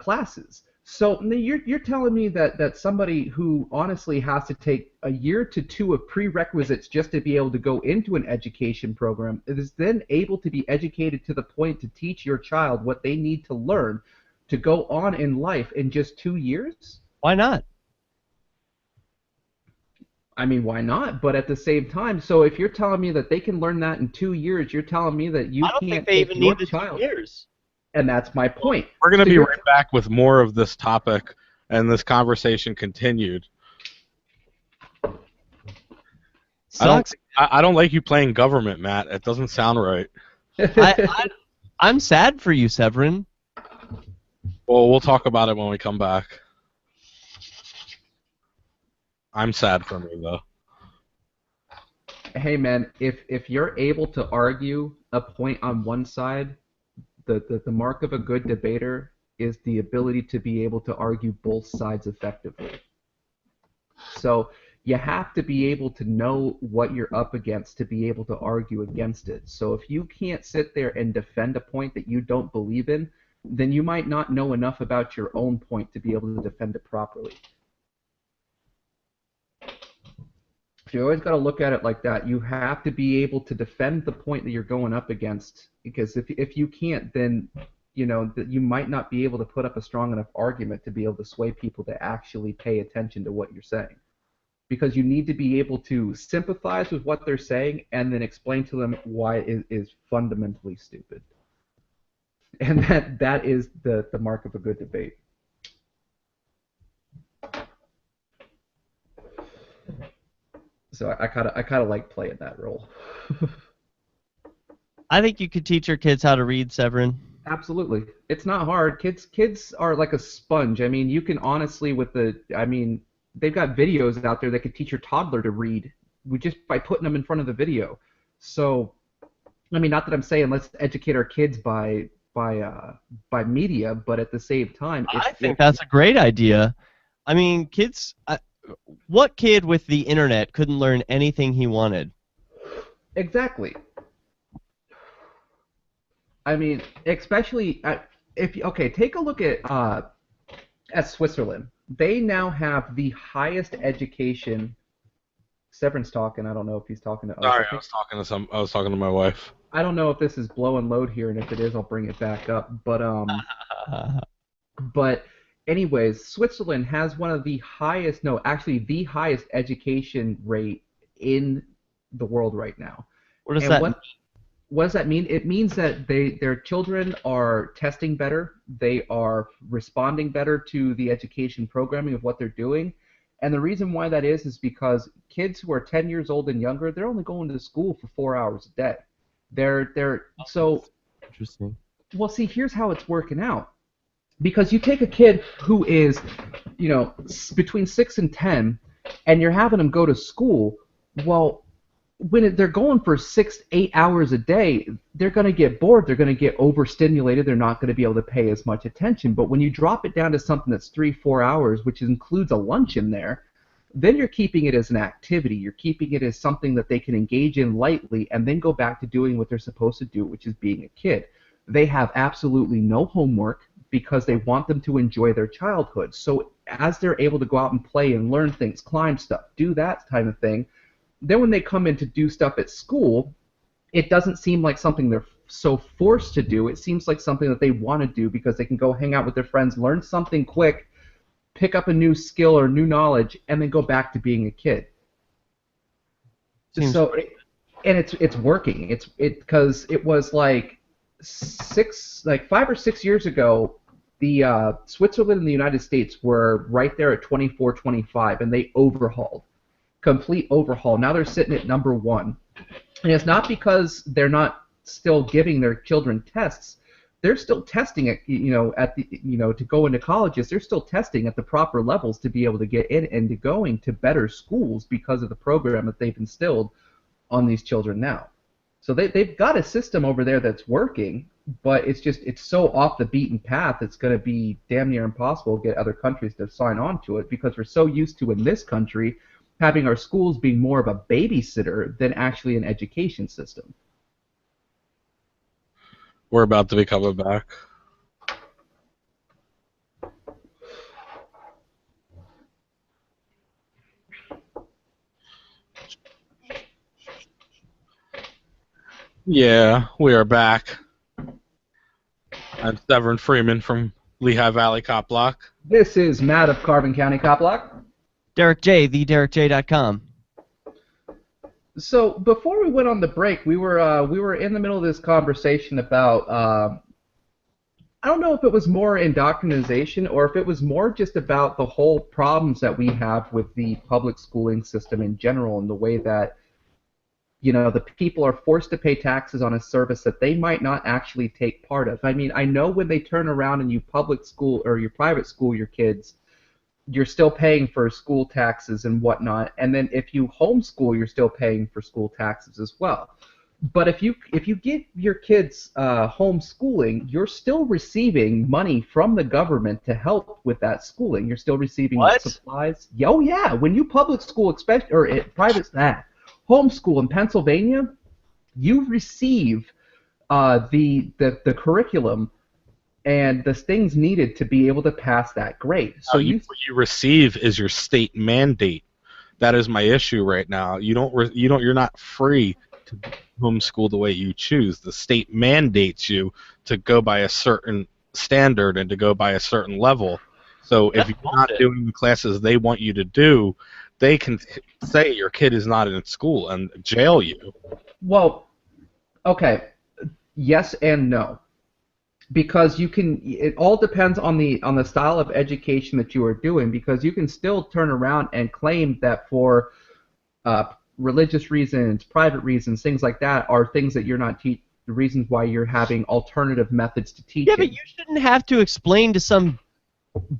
Speaker 3: classes. So you're telling me that somebody who honestly has to take a year to 2 of prerequisites just to be able to go into an education program is then able to be educated to the point to teach your child what they need to learn to go on in life in just 2 years?
Speaker 1: Why not?
Speaker 3: I mean, why not? But at the same time, so if you're telling me that they can learn that in 2 years, you're telling me that you can't
Speaker 1: think they even need the 2 years.
Speaker 3: And that's my point.
Speaker 2: We're going to
Speaker 3: So
Speaker 2: be
Speaker 3: you're-
Speaker 2: right back with more of this topic and this conversation continued.
Speaker 1: Sucks.
Speaker 2: I don't like you playing government, Matt. It doesn't sound right.
Speaker 1: I'm sad for you, Severin.
Speaker 2: Well, we'll talk about it when we come back. I'm sad for me, though.
Speaker 3: Hey, man, if you're able to argue a point on one side, the mark of a good debater is the ability to be able to argue both sides effectively. So you have to be able to know what you're up against to be able to argue against it. So if you can't sit there and defend a point that you don't believe in, then you might not know enough about your own point to be able to defend it properly. So you always got to look at it like that. You have to be able to defend the point that you're going up against, because if you can't, then you might not be able to put up a strong enough argument to be able to sway people to actually pay attention to what you're saying. Because you need to be able to sympathize with what they're saying and then explain to them why it is fundamentally stupid. And that is the mark of a good debate. So I kind of like playing that role.
Speaker 1: I think you could teach your kids how to read, Severin.
Speaker 3: Absolutely. It's not hard. Kids are like a sponge. I mean, you can honestly they've got videos out there that could teach your toddler to read just by putting them in front of the video. So, I mean, not that I'm saying let's educate our kids by media, but at the same time,
Speaker 1: I think that's a great idea. I mean, kids. What kid with the internet couldn't learn anything he wanted?
Speaker 3: Exactly. I mean, especially take a look at Switzerland. They now have the highest education. Severin's talking. I don't know if he's talking to us.
Speaker 2: Sorry, I was talking to my wife.
Speaker 3: I don't know if this is blow and load here, and if it is, I'll bring it back up. But anyways, Switzerland has one of the highest, the highest education rate in the world right now.
Speaker 1: What does that mean?
Speaker 3: What does that mean? It means that their children are testing better, they are responding better to the education programming of what they're doing, and the reason why that is because kids who are 10 years old and younger, they're only going to school for 4 hours a day. They're so
Speaker 1: interesting.
Speaker 3: Well, see, here's how it's working out. Because you take a kid who is, between 6 and 10, and you're having them go to school, well, when they're going for 6, 8 hours a day, they're going to get bored, they're going to get overstimulated, they're not going to be able to pay as much attention. But when you drop it down to something that's 3, 4 hours, which includes a lunch in there, then you're keeping it as an activity. You're keeping it as something that they can engage in lightly and then go back to doing what they're supposed to do, which is being a kid. They have absolutely no homework because they want them to enjoy their childhood. So as they're able to go out and play and learn things, climb stuff, do that kind of thing, then when they come in to do stuff at school, it doesn't seem like something they're so forced to do. It seems like something that they want to do because they can go hang out with their friends, learn something quick, pick up a new skill or new knowledge, and then go back to being a kid. And it's working. It's because it was like 5 or 6 years ago, the Switzerland and the United States were right there at 24, 25, and they overhauled. Complete overhaul. Now they're sitting at number 1. And it's not because they're not still giving their children tests. They're still testing it, to go into colleges. They're still testing at the proper levels to be able to get in and to going to better schools because of the program that they've instilled on these children now. So they've got a system over there that's working, but it's so off the beaten path, it's going to be damn near impossible to get other countries to sign on to it because we're so used to, in this country, having our schools being more of a babysitter than actually an education system.
Speaker 2: We're about to be coming back. Yeah, we are back. I'm Severin Freeman from Lehigh Valley Cop Block.
Speaker 3: This is Matt of Carbon County Cop Block.
Speaker 1: Derek J, TheDerekJ.com.
Speaker 3: So before we went on the break, we were in the middle of this conversation about I don't know if it was more indoctrination or if it was more just about the whole problems that we have with the public schooling system in general and the way that, the people are forced to pay taxes on a service that they might not actually take part of. I mean, I know when they turn around and you public school or you private school your kids, you're still paying for school taxes and whatnot, and then if you homeschool, you're still paying for school taxes as well. But if you give your kids homeschooling, you're still receiving money from the government to help with that schooling. You're still receiving supplies. Oh yeah, when you public school, especially or private homeschool in Pennsylvania, you receive the curriculum and the things needed to be able to pass that grade. So
Speaker 2: what you receive is your state mandate. That is my issue right now. You're not free to homeschool the way you choose. The state mandates you to go by a certain standard and to go by a certain level. So if you're not doing the classes they want you to do, they can say your kid is not in school and jail you.
Speaker 3: Well, okay, yes and no. Because it all depends on the style of education that you are doing, because you can still turn around and claim that for religious reasons, private reasons, things like that are things that you're not the reasons why you're having alternative methods to teaching.
Speaker 1: Yeah, but you shouldn't have to explain to some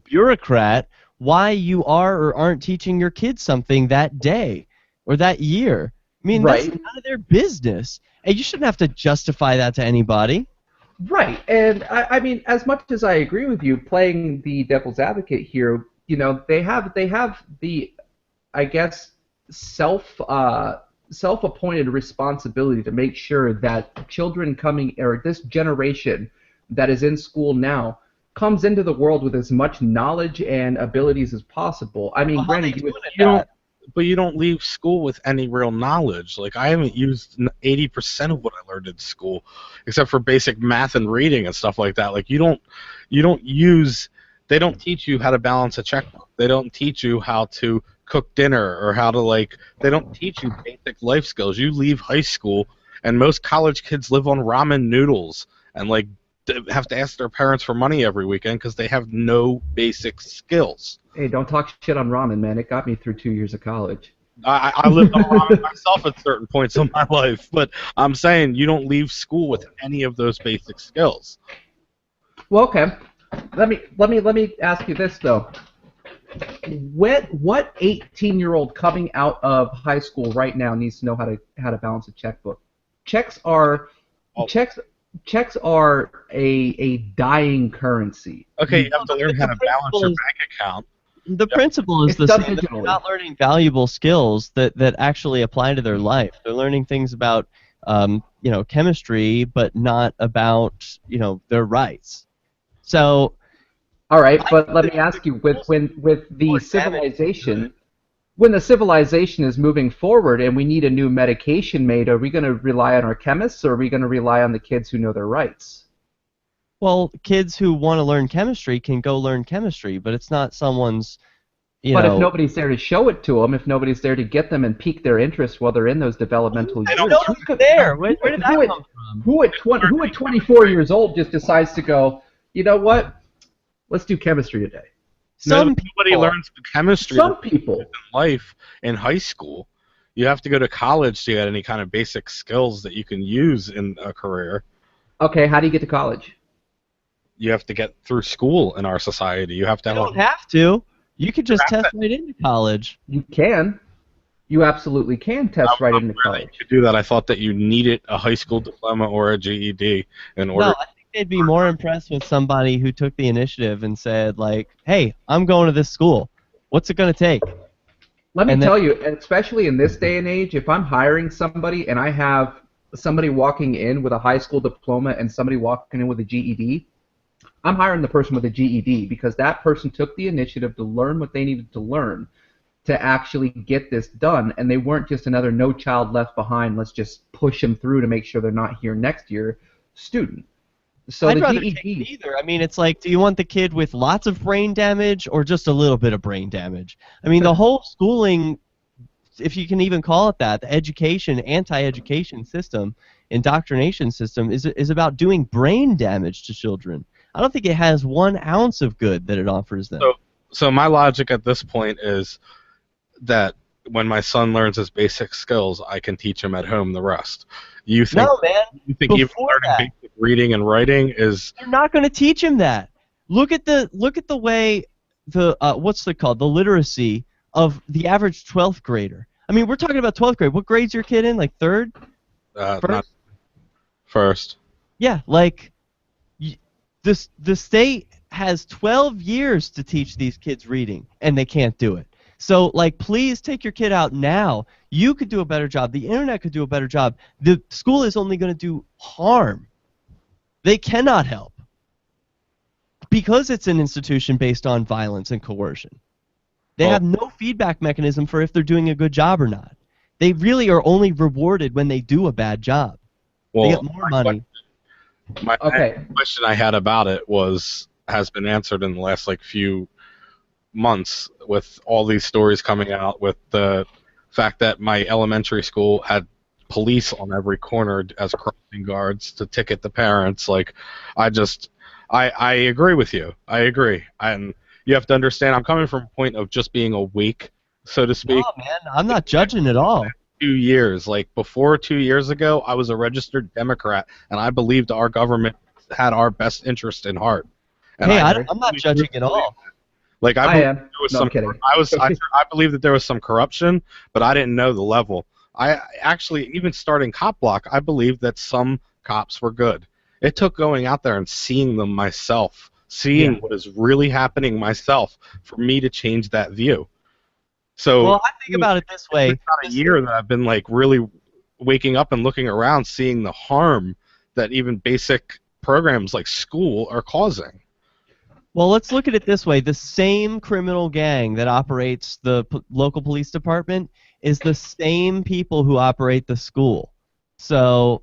Speaker 1: bureaucrat why you are or aren't teaching your kids something that day or that year. I mean, that's none of their business. And you shouldn't have to justify that to anybody.
Speaker 3: Right, and I mean, as much as I agree with you, playing the devil's advocate here, they have the, I guess, self-appointed responsibility to make sure that children or this generation that is in school now comes into the world with as much knowledge and abilities as possible. I mean, granted,
Speaker 2: but you don't leave school with any real knowledge. Like, I haven't used 80% of what I learned in school, except for basic math and reading and stuff like that. Like, they don't teach you how to balance a checkbook. They don't teach you how to cook dinner or how to, they don't teach you basic life skills. You leave high school, and most college kids live on ramen noodles and, have to ask their parents for money every weekend because they have no basic skills.
Speaker 3: Hey, don't talk shit on ramen, man. It got me through 2 years of college.
Speaker 2: I lived on ramen myself at certain points in my life, but I'm saying you don't leave school with any of those basic skills.
Speaker 3: Well, okay. Let me ask you this though. What 18-year-old coming out of high school right now needs to know how to balance a checkbook? Checks are a dying currency.
Speaker 2: Okay, you have to learn how to balance your bank account.
Speaker 1: The principle is the same. They're not learning valuable skills that actually apply to their life. They're learning things about chemistry, but not about their rights. So,
Speaker 3: all right, but let me ask you: with the civilization, when the civilization is moving forward and we need a new medication made, are we going to rely on our chemists, or are we going to rely on the kids who know their rights?
Speaker 1: Well, kids who want to learn chemistry can go learn chemistry, but it's not someone's,
Speaker 3: But if nobody's there to show it to them, if nobody's there to get them and pique their interest while they're in those developmental years,
Speaker 1: who's there? Where did that come from?
Speaker 3: Who at 24 years old just decides to go, you know what? Let's do chemistry today.
Speaker 2: Nobody learns the chemistry.
Speaker 3: Some people
Speaker 2: in life in high school. You have to go to college to get any kind of basic skills that you can use in a career.
Speaker 3: Okay, how do you get to college?
Speaker 2: You have to get through school in our society. You have to.
Speaker 1: You don't have to. You could just test right into college.
Speaker 3: You can. You absolutely can test right into college.
Speaker 2: To do that, I thought that you needed a high school diploma or a GED in order.
Speaker 1: No, I think they'd be more impressed with somebody who took the initiative and said, hey, I'm going to this school. What's it going to take?
Speaker 3: Let me tell you, especially in this day and age, if I'm hiring somebody and I have somebody walking in with a high school diploma and somebody walking in with a GED, I'm hiring the person with a GED because that person took the initiative to learn what they needed to learn to actually get this done, and they weren't just another no child left behind, let's just push them through to make sure they're not here next year student. So
Speaker 1: I'd
Speaker 3: the
Speaker 1: rather
Speaker 3: GED,
Speaker 1: take neither. I mean, it's like, do you want the kid with lots of brain damage or just a little bit of brain damage? I mean, the whole schooling, if you can even call it that, the education, anti-education system, indoctrination system is about doing brain damage to children. I don't think it has 1 ounce of good that it offers them.
Speaker 2: So my logic at this point is that when my son learns his basic skills, I can teach him at home the rest. You think?
Speaker 1: No, man.
Speaker 2: You think even learning basic reading and writing is?
Speaker 1: You're not going to teach him that. Look at the way the what's it called? The literacy of the average 12th grader. I mean, we're talking about 12th grade. What grade's your kid in? Like 3rd?
Speaker 2: First? Not first.
Speaker 1: Yeah, like the state has 12 years to teach these kids reading, and they can't do it. So, like, please take your kid out now. You could do a better job. The internet could do a better job. The school is only going to do harm. They cannot help because it's an institution based on violence and coercion. They have no feedback mechanism for if they're doing a good job or not. They really are only rewarded when they do a bad job.
Speaker 2: Well,
Speaker 1: they get more money.
Speaker 2: My question I had about it has been answered in the last few months with all these stories coming out, with the fact that my elementary school had police on every corner as crossing guards to ticket the parents. I agree with you. I agree. And you have to understand, I'm coming from a point of just being awake, so to speak.
Speaker 1: No, man, I'm not judging at all.
Speaker 2: 2 years. Before 2 years ago, I was a registered Democrat, and I believed our government had our best interest in heart. And
Speaker 1: hey, I'm not judging at all.
Speaker 2: I am. I'm kidding. I believe that there was some corruption, but I didn't know the level. I actually, even starting Cop Block, I believed that some cops were good. It took going out there and seeing them myself, seeing what is really happening myself, for me to change that view. So,
Speaker 1: well, I think about it this way.
Speaker 2: It's about a year that I've been really waking up and looking around, seeing the harm that even basic programs like school are causing.
Speaker 1: Well, let's look at it this way. The same criminal gang that operates the local police department is the same people who operate the school. So,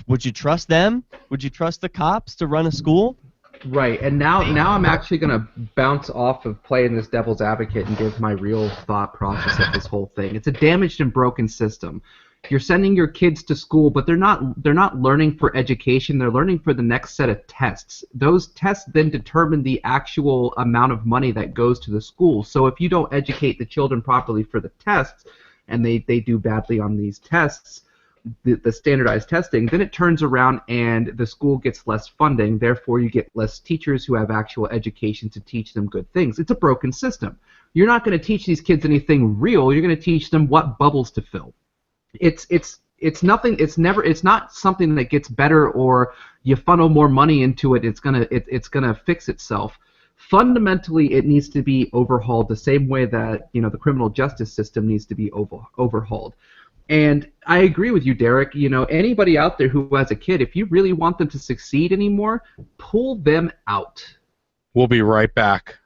Speaker 1: would you trust them? Would you trust the cops to run a school?
Speaker 3: Right, and now I'm actually going to bounce off of playing this devil's advocate and give my real thought process of this whole thing. It's a damaged and broken system. You're sending your kids to school, but they're not learning for education. They're learning for the next set of tests. Those tests then determine the actual amount of money that goes to the school. So if you don't educate the children properly for the tests, and they do badly on these tests, the standardized testing, then it turns around and the school gets less funding. Therefore, you get less teachers who have actual education to teach them good things. It's a broken system. You're not going to teach these kids anything real. You're going to teach them what bubbles to fill. It's nothing. It's not something that gets better or you funnel more money into it. It's gonna fix itself. Fundamentally, it needs to be overhauled the same way that the criminal justice system needs to be overhauled. And I agree with you, Derek. Anybody out there who has a kid, if you really want them to succeed anymore, pull them out.
Speaker 2: We'll be right back.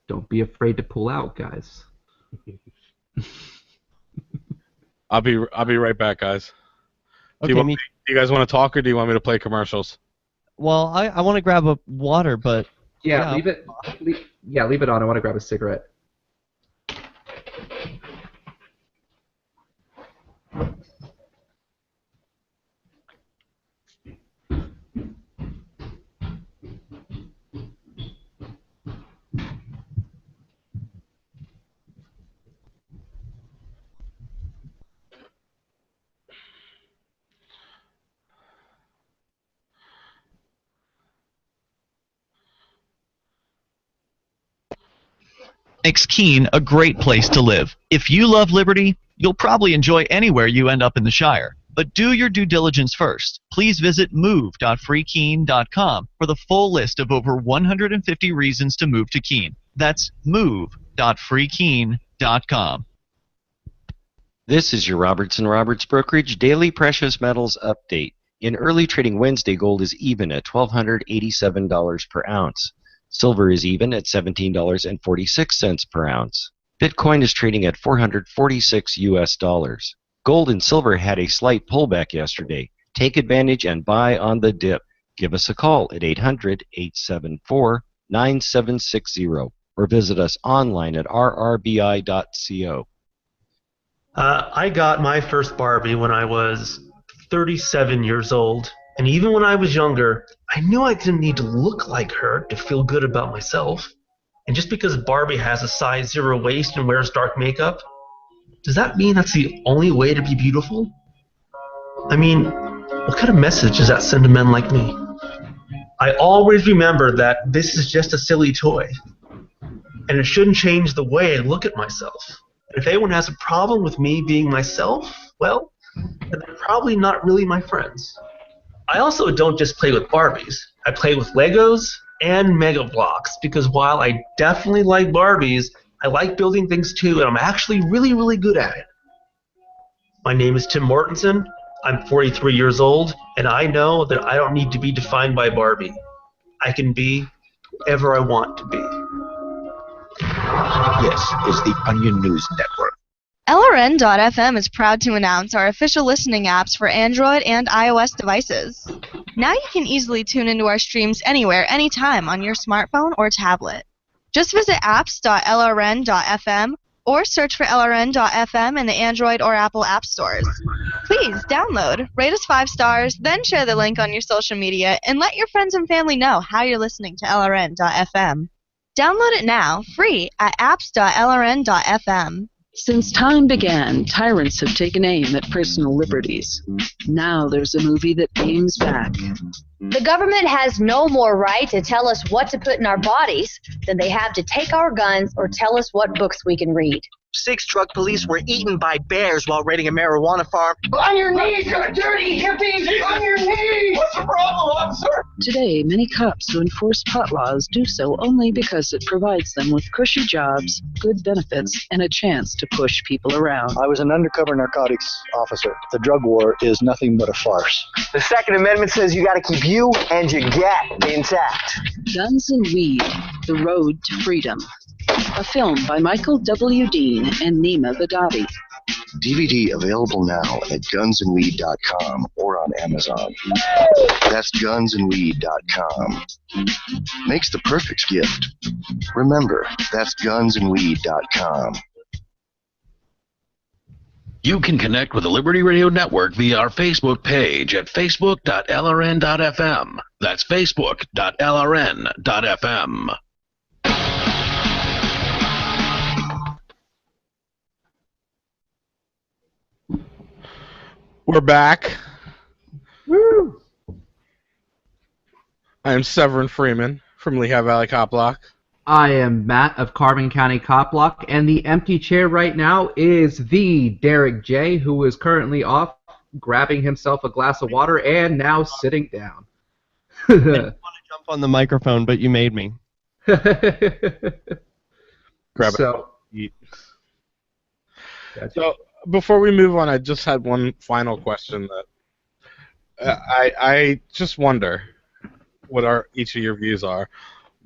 Speaker 3: Don't be afraid to pull out, guys.
Speaker 2: I'll be right back, guys.
Speaker 1: Okay,
Speaker 2: do you guys want to talk, or do you want me to play commercials?
Speaker 1: Well, I want to grab a water, but
Speaker 3: leave it on. I want to grab a cigarette.
Speaker 10: Makes Keene a great place to live. If you love liberty, you'll probably enjoy anywhere you end up in the Shire. But do your due diligence first. Please visit move.freekeene.com for the full list of over 150 reasons to move to Keene. That's move.freekeene.com.
Speaker 6: This is your Robertson Roberts Brokerage Daily Precious Metals Update. In early trading Wednesday, gold is even at $1,287 per ounce. Silver is even at $17.46 per ounce. Bitcoin is trading at 446 US dollars. Gold and silver had a slight pullback yesterday. Take advantage and buy on the dip. Give us a call at 800-874-9760 or visit us online at rrbi.co.
Speaker 16: I got my first Barbie when I was 37 years old. And even when I was younger, I knew I didn't need to look like her to feel good about myself. And just because Barbie has a size 0 waist and wears dark makeup, does that mean that's the only way to be beautiful? I mean, what kind of message does that send to men like me? I always remember that this is just a silly toy, and it shouldn't change the way I look at myself. And if anyone has a problem with me being myself, well, then they're probably not really my friends. I also don't just play with Barbies. I play with Legos and Mega Blocks, because while I definitely like Barbies, I like building things too, and I'm actually really, really good at it. My name is Tim Mortensen. I'm 43 years old, and I know that I don't need to be defined by Barbie. I can be whoever I want to be.
Speaker 17: This is the Onion News Network.
Speaker 12: LRN.FM is proud to announce our official listening apps for Android and iOS devices. Now you can easily tune into our streams anywhere, anytime on your smartphone or tablet. Just visit apps.lrn.fm or search for LRN.FM in the Android or Apple app stores. Please download, rate us 5 stars, then share the link on your social media, and let your friends and family know how you're listening to LRN.FM. Download it now, free, at apps.lrn.fm.
Speaker 18: Since time began, tyrants have taken aim at personal liberties. Now there's a movie that aims back.
Speaker 19: The government has no more right to tell us what to put in our bodies than they have to take our guns or tell us what books we can read.
Speaker 20: 6 drug police were eaten by bears while raiding a marijuana farm.
Speaker 9: On your knees, you dirty hippies! On your knees! What's the problem, officer?
Speaker 18: Today, many cops who enforce pot laws do so only because it provides them with cushy jobs, good benefits, and a chance to push people around.
Speaker 21: I was an undercover narcotics officer. The drug war is nothing but a farce.
Speaker 20: The Second Amendment says you gotta keep you and your gat intact.
Speaker 18: Guns and Weed, The Road to Freedom. A film by Michael W. Dean and Nima Bagati.
Speaker 22: DVD available now at gunsandweed.com or on Amazon. That's gunsandweed.com. Makes the perfect gift. Remember, that's gunsandweed.com.
Speaker 13: You can connect with the Liberty Radio Network via our Facebook page at facebook.lrn.fm. That's facebook.lrn.fm.
Speaker 2: We're back.
Speaker 3: Woo!
Speaker 2: I am Severin Freeman from Lehigh Valley Cop Block.
Speaker 3: I am Matt of Carbon County Cop Block, and the empty chair right now is the Derek J, who is currently off grabbing himself a glass of water and now sitting down.
Speaker 1: I didn't want to jump on the microphone, but you made me.
Speaker 2: Grab
Speaker 3: so,
Speaker 2: it. Eat. Gotcha. So, before we move on, I just had one final question that I just wonder what each of your views are.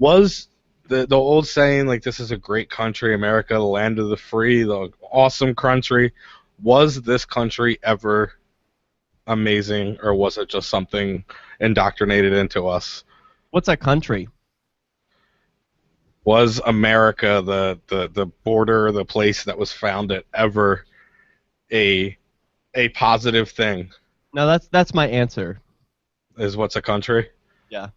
Speaker 2: Was the old saying, like, this is a great country, America, the land of the free, the awesome country, was this country ever amazing, or was it just something indoctrinated into us?
Speaker 1: What's a country?
Speaker 2: Was America, the border, the place that was founded, ever a positive thing?
Speaker 1: No, that's my answer.
Speaker 2: Is what's a country?
Speaker 1: Yeah.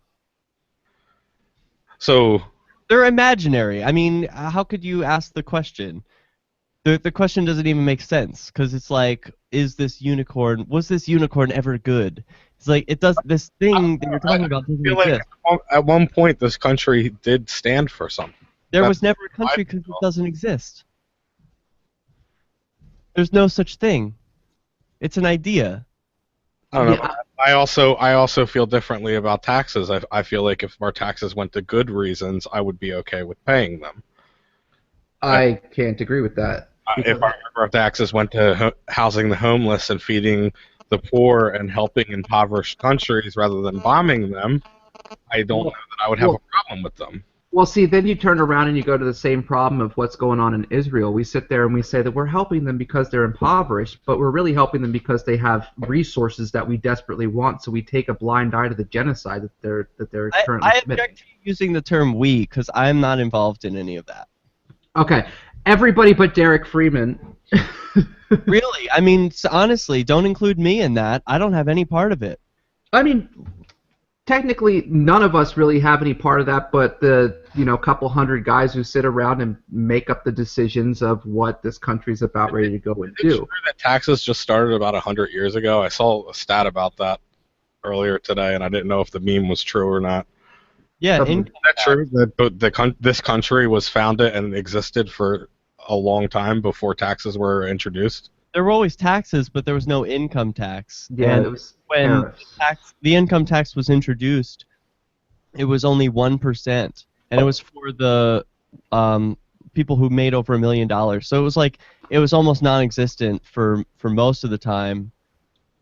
Speaker 2: So
Speaker 1: they're imaginary. I mean, how could you ask the question? The question doesn't even make sense, because it's like, was this unicorn ever good? It's like, it does, this thing that you're talking about doesn't exist.
Speaker 2: Like at one point this country did stand for something.
Speaker 1: There was never a country because it doesn't exist. There's no such thing. It's an idea.
Speaker 2: I don't know. I also feel differently about taxes. I feel like if our taxes went to good reasons, I would be okay with paying them.
Speaker 3: I can't agree with that.
Speaker 2: If our taxes went to housing the homeless and feeding the poor and helping impoverished countries rather than bombing them, I don't know that I would have a problem with them.
Speaker 3: Well, see, then you turn around and you go to the same problem of what's going on in Israel. We sit there and we say that we're helping them because they're impoverished, but we're really helping them because they have resources that we desperately want. So we take a blind eye to the genocide that they're currently
Speaker 1: I
Speaker 3: committing.
Speaker 1: object to you using the term "we" because I'm not involved in any of that.
Speaker 3: Okay, everybody but Derek Freeman.
Speaker 1: Really? I mean, honestly, don't include me in that. I don't have any part of it.
Speaker 3: I mean, technically, none of us really have any part of that, but the couple hundred guys who sit around and make up the decisions of what this country's about ready to go and do.
Speaker 2: It's true that taxes just started about 100 years ago. I saw a stat about that earlier today, and I didn't know if the meme was true or not.
Speaker 1: Yeah,
Speaker 2: Is that true? That this country was founded and existed for a long time before taxes were introduced?
Speaker 1: There were always taxes, but there was no income tax.
Speaker 3: Yeah,
Speaker 1: and
Speaker 3: it was
Speaker 1: when
Speaker 3: tariffs.
Speaker 1: the income tax was introduced, it was only 1%, and it was for the people who made over $1 million. So it was almost non-existent for most of the time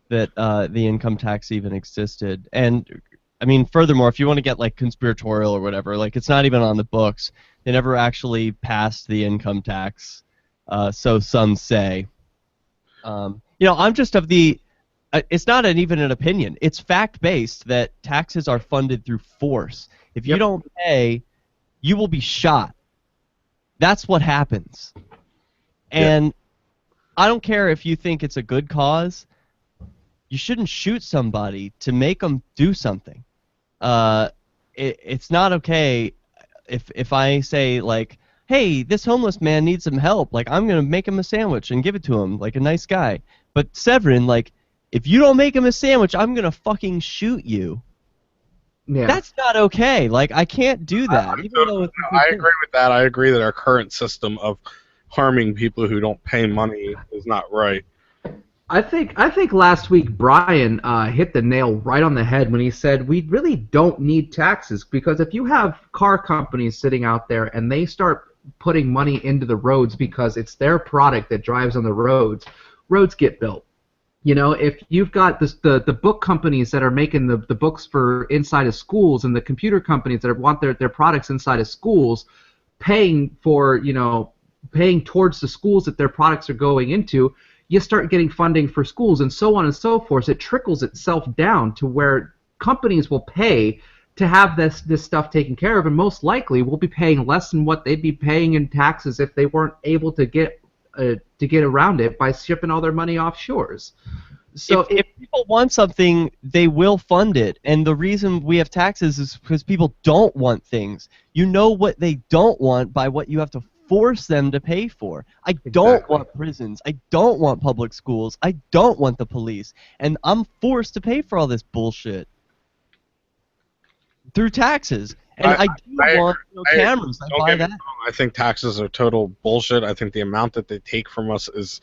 Speaker 1: that the income tax even existed. And I mean, furthermore, if you want to get like conspiratorial or whatever, like it's not even on the books. They never actually passed the income tax, so some say. I'm just of the. It's not even an opinion. It's fact-based that taxes are funded through force. If you don't pay, you will be shot. That's what happens. And I don't care if you think it's a good cause. You shouldn't shoot somebody to make them do something. It's not okay if I say, like, hey, this homeless man needs some help. Like, I'm going to make him a sandwich and give it to him, like a nice guy. But Severin, like, if you don't make him a sandwich, I'm going to fucking shoot you.
Speaker 3: Yeah.
Speaker 1: That's not okay. Like, I can't do that.
Speaker 2: I agree with that. I agree that our current system of harming people who don't pay money is not right.
Speaker 3: I think last week Brian hit the nail right on the head when he said we really don't need taxes, because if you have car companies sitting out there and they start putting money into the roads because it's their product that drives on the roads get built. If you've got the book companies that are making the books for inside of schools, and the computer companies that want their products inside of schools, paying towards the schools that their products are going into, you start getting funding for schools and so on and so forth. It trickles itself down to where companies will pay to have this stuff taken care of, and most likely will be paying less than what they'd be paying in taxes if they weren't able to get around it by shipping all their money offshores. So
Speaker 1: if people want something, they will fund it. And the reason we have taxes is because people don't want things. You know what they don't want by what you have to force them to pay for. I don't want prisons. I don't want public schools. I don't want the police. And I'm forced to pay for all this bullshit through taxes. And I do want cameras. I buy that.
Speaker 2: I think taxes are total bullshit. I think the amount that they take from us is,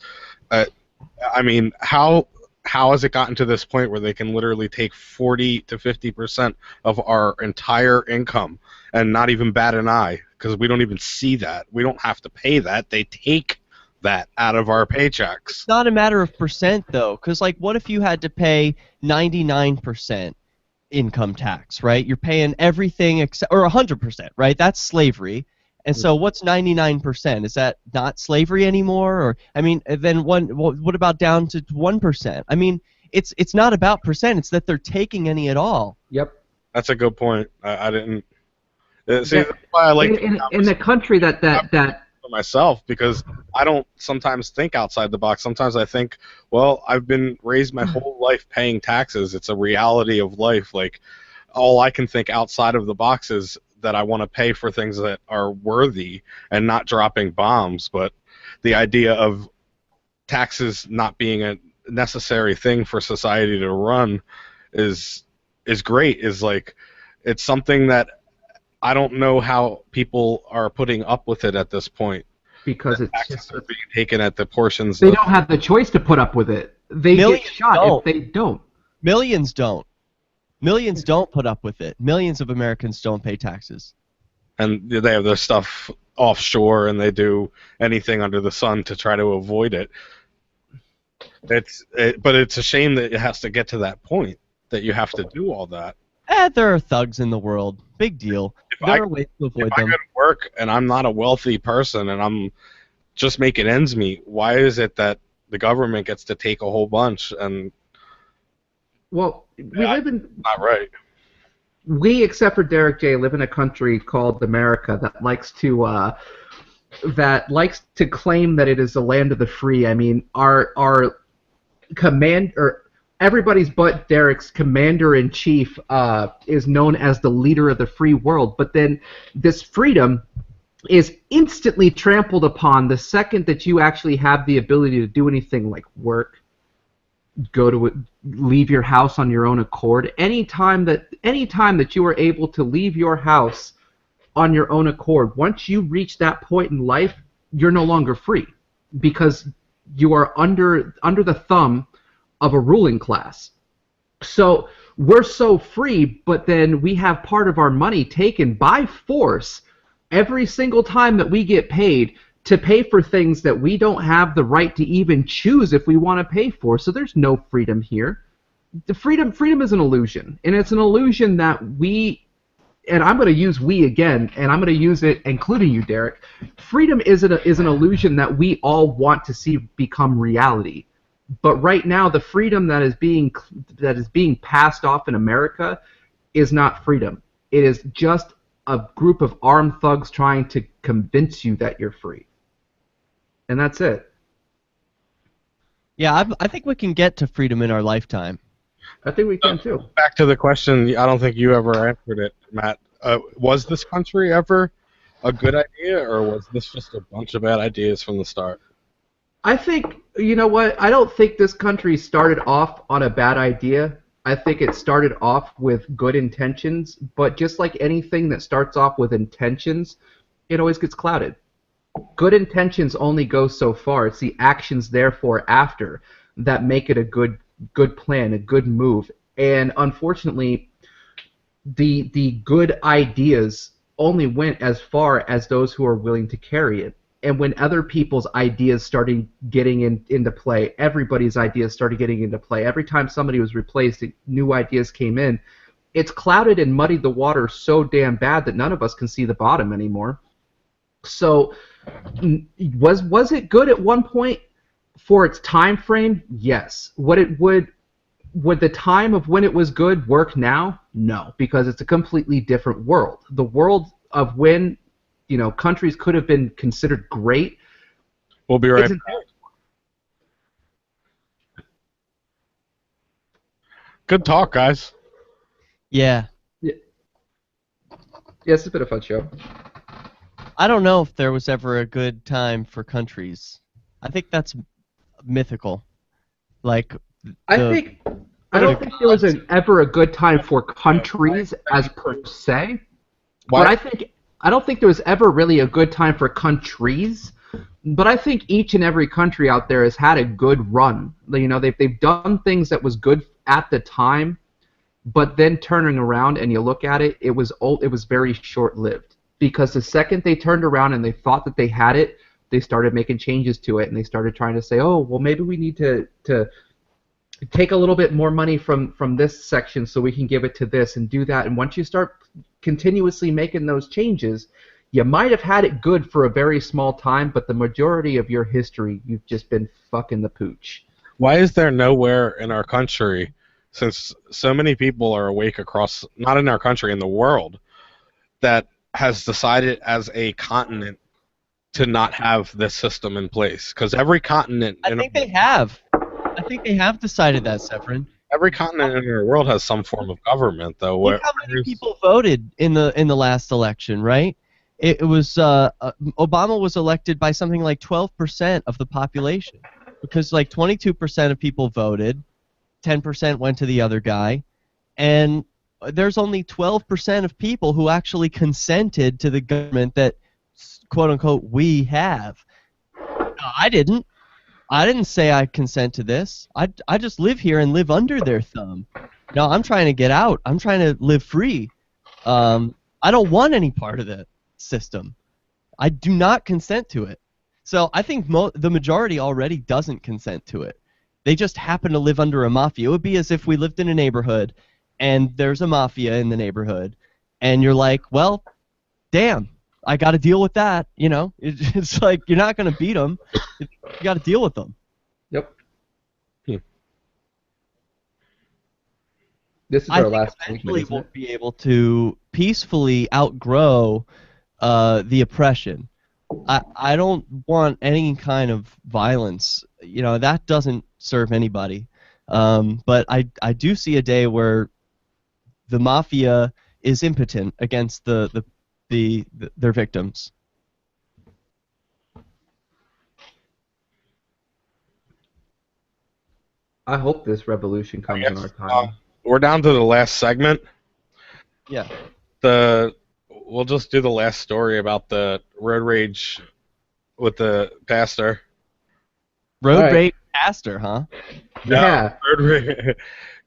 Speaker 2: I mean, how has it gotten to this point where they can literally take 40 to 50% of our entire income and not even bat an eye, because we don't even see that. We don't have to pay that. They take that out of our paychecks.
Speaker 1: It's not a matter of percent, though, because, like, what if you had to pay 99% income tax, right? You're paying everything except, or 100%, right? That's slavery. And so what's 99%? Is that not slavery anymore? Or, I mean, then what about down to 1%? I mean, it's not about percent. It's that they're taking any at all.
Speaker 3: Yep.
Speaker 2: That's a good point. I didn't... See, that's why I like
Speaker 3: in the country that
Speaker 2: for myself, because I don't sometimes think outside the box. Sometimes I think, well, I've been raised my whole life paying taxes. It's a reality of life. Like, all I can think outside of the box is that I want to pay for things that are worthy and not dropping bombs. But the idea of taxes not being a necessary thing for society to run is great. Is like, it's something that I don't know how people are putting up with it at this point.
Speaker 3: Because it's just
Speaker 2: being taken at the portions.
Speaker 3: They don't have the choice to put up with it. They get shot if they don't.
Speaker 1: Millions don't. Millions don't put up with it. Millions of Americans don't pay taxes.
Speaker 2: And they have their stuff offshore, and they do anything under the sun to try to avoid it. But it's a shame that it has to get to that point, that you have to do all that.
Speaker 1: There are thugs in the world. Big deal. There are ways to avoid them.
Speaker 2: If I go to work and I'm not a wealthy person and I'm just making ends meet, why is it that the government gets to take a whole bunch? And
Speaker 3: well, we live in...
Speaker 2: Not right.
Speaker 3: We, except for Derek J., live in a country called America that likes to claim that it is the land of the free. I mean, our everybody's but Derek's commander-in-chief is known as the leader of the free world, but then this freedom is instantly trampled upon the second that you actually have the ability to do anything like work, leave your house on your own accord. Anytime that you are able to leave your house on your own accord, once you reach that point in life, you're no longer free because you are under the thumb of a ruling class. So we're so free, but then we have part of our money taken by force every single time that we get paid to pay for things that we don't have the right to even choose if we want to pay for. So there's no freedom here. The freedom is an illusion, and it's an illusion that we, and I'm going to use we again, and I'm going to use it including you, Derek. Freedom is an illusion that we all want to see become reality. But right now, the freedom that is being passed off in America is not freedom. It is just a group of armed thugs trying to convince you that you're free. And that's it.
Speaker 1: Yeah, I think we can get to freedom in our lifetime.
Speaker 3: I think we can too.
Speaker 2: Back to the question, I don't think you ever answered it, Matt. Was this country ever a good idea, or was this just a bunch of bad ideas from the start?
Speaker 3: I think, you know what, I don't think this country started off on a bad idea. I think it started off with good intentions, but just like anything that starts off with intentions, it always gets clouded. Good intentions only go so far. It's the actions, therefore, after that make it a good plan, a good move. And unfortunately, the good ideas only went as far as those who are willing to carry it. And when other people's ideas started getting into play, everybody's ideas started getting into play. Every time somebody was replaced, new ideas came in. It's clouded and muddied the water so damn bad that none of us can see the bottom anymore. So, was it good at one point for its time frame? Yes. Would the time of when it was good work now? No, because it's a completely different world. The world of when countries could have been considered great.
Speaker 2: We'll be right back. Good talk, guys.
Speaker 1: Yeah.
Speaker 3: Yeah, it's a bit of a fun show.
Speaker 1: I don't know if there was ever a good time for countries. I think that's mythical. Like,
Speaker 3: I don't think there was ever a good time for countries as per se.
Speaker 2: Why?
Speaker 3: But I don't think there was ever really a good time for countries, but I think each and every country out there has had a good run. They've done things that was good at the time, but then turning around and you look at it, it was very short-lived. Because the second they turned around and they thought that they had it, they started making changes to it, and they started trying to say, oh, well, maybe we need to take a little bit more money from this section so we can give it to this and do that. And once you start continuously making those changes, you might have had it good for a very small time, but the majority of your history, you've just been fucking the pooch.
Speaker 2: Why is there nowhere in our country, since so many people are awake across, not in our country, in the world, that has decided as a continent to not have this system in place? Because every continent...
Speaker 1: I think they have decided that, Severin.
Speaker 2: Every continent in our world has some form of government, though.
Speaker 1: Look how many people voted in the last election, right? It was Obama was elected by something like 12% of the population, because like 22% of people voted, 10% went to the other guy, and there's only 12% of people who actually consented to the government that, quote unquote, we have. No, I didn't. I didn't say I consent to this. I just live here and live under their thumb. No, I'm trying to get out. I'm trying to live free. I don't want any part of the system. I do not consent to it. So I think the majority already doesn't consent to it. They just happen to live under a mafia. It would be as if we lived in a neighborhood and there's a mafia in the neighborhood, and you're like, well, damn, I got to deal with that. It's like you're not going to beat them. You got to deal with them.
Speaker 3: Yep. This is our last
Speaker 1: eventually we'll be able to peacefully outgrow the oppression. I don't want any kind of violence. That doesn't serve anybody. But I do see a day where the mafia is impotent against their victims.
Speaker 3: I hope this revolution comes in our time.
Speaker 2: We're down to the last segment.
Speaker 1: Yeah.
Speaker 2: We'll just do the last story about the road rage with the pastor.
Speaker 1: Road rage pastor, huh?
Speaker 3: Yeah.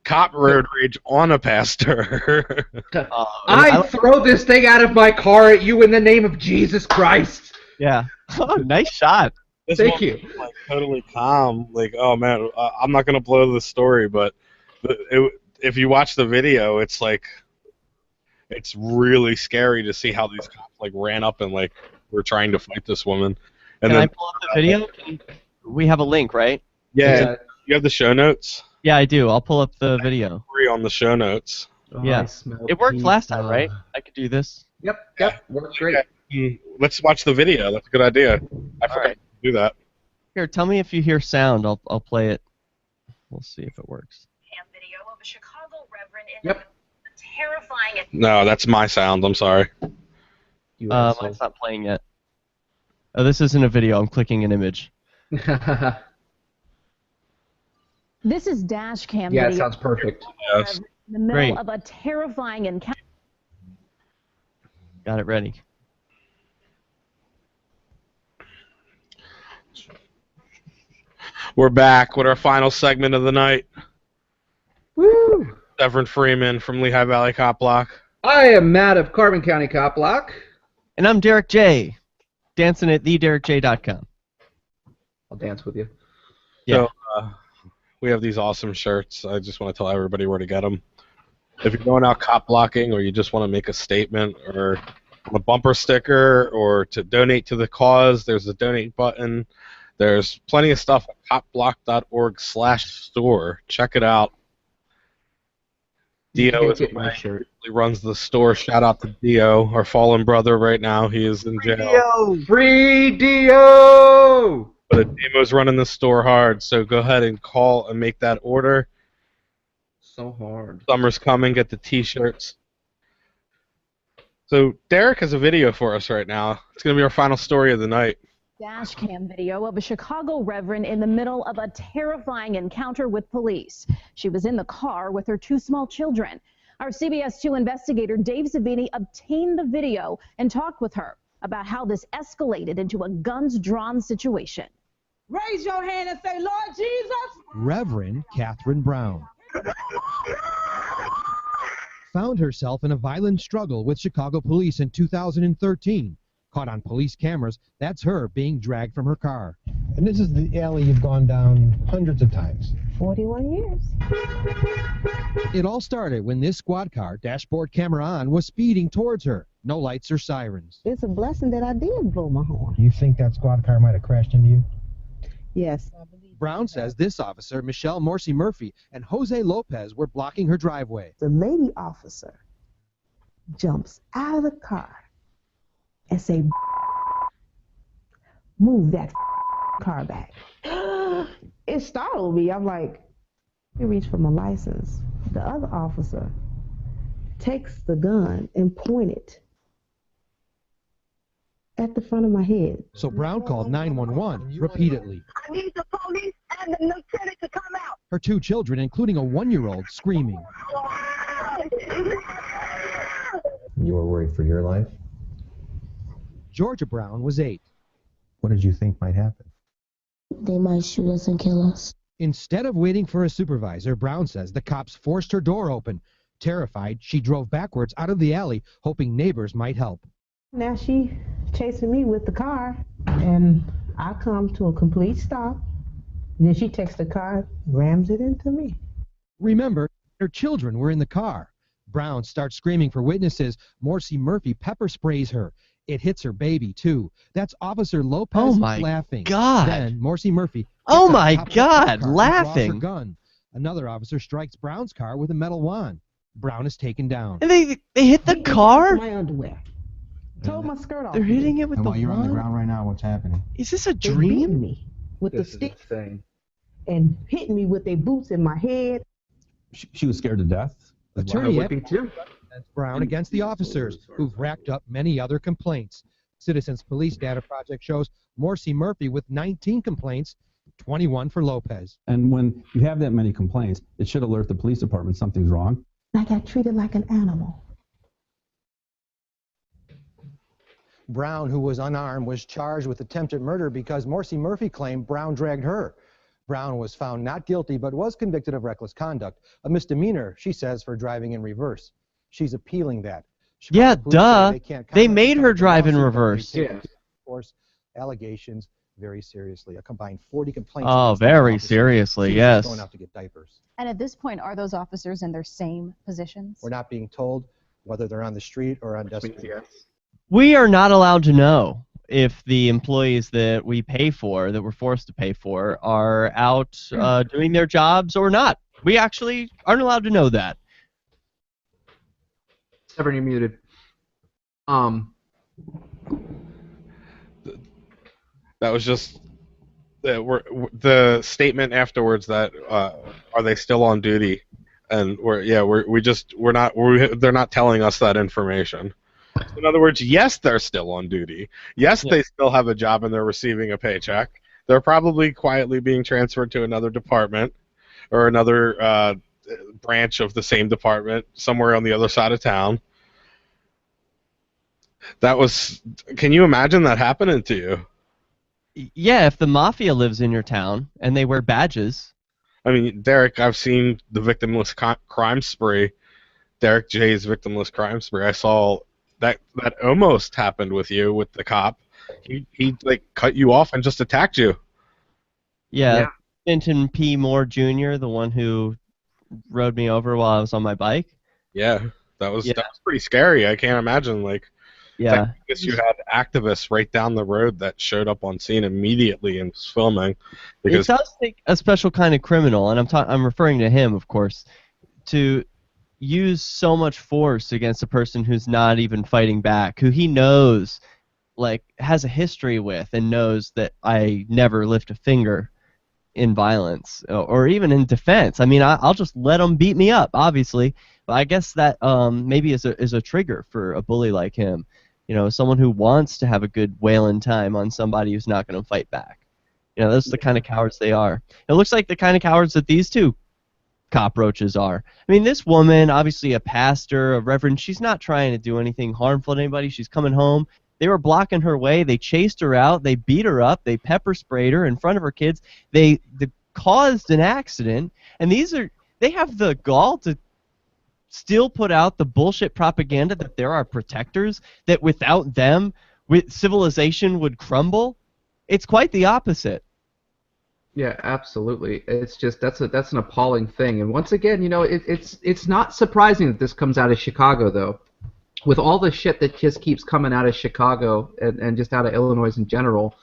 Speaker 2: Cop road rage on a pastor.
Speaker 3: I throw this thing out of my car at you in the name of Jesus Christ.
Speaker 1: Yeah. Oh, nice shot.
Speaker 3: Thank you.
Speaker 2: Was, like, totally calm. Like, oh man, I'm not gonna blow the story, but if you watch the video, it's like it's really scary to see how these cops like ran up and like were trying to fight this woman. And
Speaker 1: Can
Speaker 2: then,
Speaker 1: I pull up the video? We have a link, right?
Speaker 2: Yeah, you have the show notes.
Speaker 1: Yeah, I do. I'll pull up the video.
Speaker 2: On the show notes.
Speaker 1: Yeah, it worked last time, right? I could do this.
Speaker 3: Yep, worked great.
Speaker 2: Let's watch the video. That's a good idea. I forgot to do that.
Speaker 1: Here, tell me if you hear sound. I'll play it. We'll see if it works.
Speaker 3: Yep.
Speaker 5: Terrifying.
Speaker 2: No, that's my sound. I'm sorry.
Speaker 1: Mine's not playing yet. Oh, this isn't a video. I'm clicking an image.
Speaker 5: This is dash cam
Speaker 3: Yeah,
Speaker 5: video.
Speaker 3: it sounds perfect.
Speaker 2: Yes.
Speaker 5: In the middle
Speaker 1: Great.
Speaker 5: of a terrifying encounter.
Speaker 1: Got it ready.
Speaker 2: We're back with our final segment of the night.
Speaker 3: Woo!
Speaker 2: Severin Freeman from Lehigh Valley Cop Block.
Speaker 3: I am Matt of Carbon County Cop Block.
Speaker 1: And I'm Derek J. Dancing at TheDerekJ.com.
Speaker 3: I'll dance with you.
Speaker 1: Yeah.
Speaker 2: So, we have these awesome shirts. I just want to tell everybody where to get them. If you're going out cop blocking or you just want to make a statement or a bumper sticker or to donate to the cause, there's a donate button. There's plenty of stuff at copblock.org/store. Check it out. Dio runs the store. Shout out to Dio, our fallen brother right now. He is in jail.
Speaker 3: Free Dio!
Speaker 2: But Demo's running the store hard, so go ahead and call and make that order.
Speaker 3: So hard.
Speaker 2: Summer's coming, get the t-shirts. So Derek has a video for us right now. It's going to be our final story of the night.
Speaker 5: Dash cam video of a Chicago reverend in the middle of a terrifying encounter with police. She was in the car with her 2 small children. Our CBS 2 investigator Dave Savini obtained the video and talked with her about how this escalated into a guns-drawn situation.
Speaker 7: Raise your hand and say, Lord Jesus.
Speaker 23: Reverend Catherine Brown found herself in a violent struggle with Chicago police in 2013. Caught on police cameras, that's her being dragged from her car.
Speaker 21: And this is the alley you've gone down hundreds of times.
Speaker 7: 41 years.
Speaker 23: It all started when this squad car, dashboard camera on, was speeding towards her. No lights or sirens.
Speaker 7: It's a blessing that I did blow my horn.
Speaker 21: You think that squad car might have crashed into you?
Speaker 7: Yes.
Speaker 23: Brown says this officer, Michelle Morsi Murphy, and Jose Lopez were blocking her driveway.
Speaker 7: The lady officer jumps out of the car and say, move that car back. It startled me. I'm like, he reached for my license. The other officer takes the gun and pointed at the front of my head.
Speaker 23: So Brown called 911 repeatedly.
Speaker 7: I need the police and the lieutenant to come out.
Speaker 23: Her 2 children, including a 1-year-old, screaming.
Speaker 21: You were worried for your life?
Speaker 23: Georgia Brown was 8.
Speaker 21: What did you think might happen?
Speaker 7: They might shoot us and kill us.
Speaker 23: Instead of waiting for a supervisor, Brown says the cops forced her door open. Terrified, she drove backwards out of the alley, hoping neighbors might help.
Speaker 7: Now she chasing me with the car, and I come to a complete stop. And then she takes the car, rams it into me.
Speaker 23: Remember, her children were in the car. Brown starts screaming for witnesses. Morsi Murphy pepper sprays her. It hits her baby, too. That's Officer Lopez laughing.
Speaker 1: God.
Speaker 23: Then Morsi Murphy
Speaker 1: Oh
Speaker 23: picks up
Speaker 1: my
Speaker 23: top of the
Speaker 1: God,
Speaker 23: car and draws
Speaker 1: laughing.
Speaker 23: her gun. Another officer strikes Brown's car with a metal wand. Brown is taken down.
Speaker 1: And they hit the car?
Speaker 7: My underwear. Told my skirt off.
Speaker 1: They're hitting it with
Speaker 21: And
Speaker 1: the
Speaker 21: while you're on the
Speaker 1: wand?
Speaker 21: ground right now, what's happening?
Speaker 1: Is this a
Speaker 7: They beat
Speaker 1: dream?
Speaker 7: me with
Speaker 3: This
Speaker 7: the
Speaker 3: is
Speaker 7: stick.
Speaker 3: insane.
Speaker 7: and hitting me with their boots in my head.
Speaker 4: She was scared to death.
Speaker 23: Attorney
Speaker 3: would be too.
Speaker 23: Brown against the officers who've racked up many other complaints. Citizens Police Data Project shows Morcy Murphy with 19 complaints, 21 for Lopez.
Speaker 4: And when you have that many complaints, it should alert the police department something's wrong.
Speaker 7: I got treated like an animal.
Speaker 23: Brown, who was unarmed, was charged with attempted murder because Morcy Murphy claimed Brown dragged her. Brown was found not guilty but was convicted of reckless conduct, a misdemeanor, she says, for driving in reverse. She's appealing that.
Speaker 1: Yeah,
Speaker 23: Chicago police say
Speaker 1: duh.
Speaker 23: they can't
Speaker 1: They
Speaker 23: comment
Speaker 1: made
Speaker 23: on
Speaker 1: her
Speaker 23: the
Speaker 1: drive in
Speaker 23: lawsuit, but
Speaker 1: reverse.
Speaker 23: they take, of course, allegations very seriously. A combined 40 complaints.
Speaker 1: Oh,
Speaker 23: against those
Speaker 1: very
Speaker 23: officers.
Speaker 1: seriously,
Speaker 23: She was
Speaker 1: yes.
Speaker 23: just going out to get diapers.
Speaker 5: And at this point, are those officers in their same positions?
Speaker 23: We're not being told whether they're on the street or on desk.
Speaker 1: We are not allowed to know if the employees that we pay for, that we're forced to pay for, are out doing their jobs or not. We actually aren't allowed to know that.
Speaker 3: Severin, you're muted.
Speaker 2: That was just the statement afterwards that are they still on duty? And they're not telling us that information. In other words, yes, they're still on duty. Yes, they still have a job and they're receiving a paycheck. They're probably quietly being transferred to another department or another branch of the same department somewhere on the other side of town. Can you imagine that happening to you?
Speaker 1: Yeah, if the mafia lives in your town and they wear badges.
Speaker 2: I mean, Derek, I've seen the victimless crime spree. Derek J's victimless crime spree. I saw that almost happened with you with the cop. He like cut you off and just attacked you.
Speaker 1: Yeah. Benton P. Moore Jr., the one who rode me over while I was on my bike.
Speaker 2: Yeah, that was pretty scary. I can't imagine
Speaker 1: Yeah.
Speaker 2: I guess you had activists right down the road that showed up on scene immediately and was filming. Because
Speaker 1: it does take a special kind of criminal, and I'm referring to him, of course, to use so much force against a person who's not even fighting back, who he knows, has a history with, and knows that I never lift a finger in violence or even in defense. I mean, I'll just let them beat me up, obviously, but I guess that maybe is a trigger for a bully like him. You know, someone who wants to have a good wailing time on somebody who's not going to fight back. You know, those are the kind of cowards they are. It looks like the kind of cowards that these two cockroaches are. I mean, this woman, obviously a pastor, a reverend, she's not trying to do anything harmful to anybody. She's coming home. They were blocking her way. They chased her out. They beat her up. They pepper sprayed her in front of her kids. They caused an accident. And they have the gall to still put out the bullshit propaganda that there are protectors, that without them, civilization would crumble. It's quite the opposite.
Speaker 3: Yeah, absolutely. It's just that's an appalling thing. And once again, you know, it's not surprising that this comes out of Chicago, though. With all the shit that just keeps coming out of Chicago and just out of Illinois in general,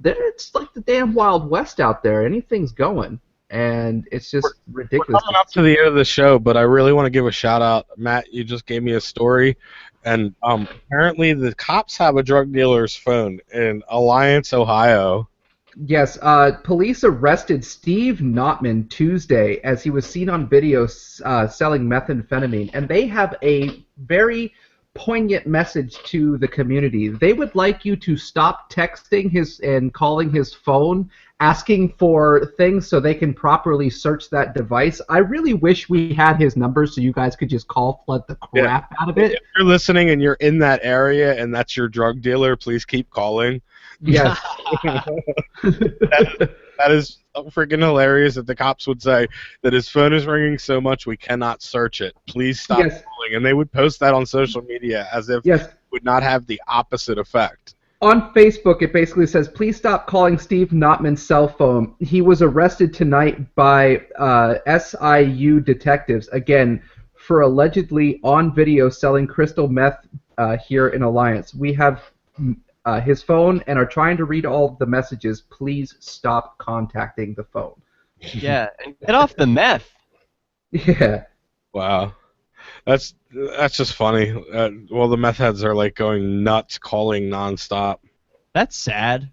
Speaker 3: it's like the damn Wild West out there. Anything's going. And it's just ridiculous.
Speaker 2: We're coming up to the end of the show, but I really want to give a shout out. Matt, you just gave me a story, and apparently the cops have a drug dealer's phone in Alliance, Ohio.
Speaker 3: Yes, police arrested Steve Notman Tuesday as he was seen on video selling methamphetamine, and they have a very poignant message to the community. They would like you to stop texting and calling his phone, asking for things so they can properly search that device. I really wish we had his number so you guys could just flood the crap out of it.
Speaker 2: If you're listening and you're in that area and that's your drug dealer, please keep calling.
Speaker 3: Yes.
Speaker 2: That is freaking hilarious that the cops would say that his phone is ringing so much we cannot search it. Please stop calling. And they would post that on social media as if it would not have the opposite effect.
Speaker 3: On Facebook, it basically says, please stop calling Steve Notman's cell phone. He was arrested tonight by SIU detectives, again, for allegedly on video selling crystal meth here in Alliance. We have his phone and are trying to read all the messages. Please stop contacting the phone.
Speaker 1: Yeah, and get off the meth.
Speaker 3: Yeah.
Speaker 2: Wow. That's just funny. The meth heads are like going nuts, calling nonstop.
Speaker 1: That's sad.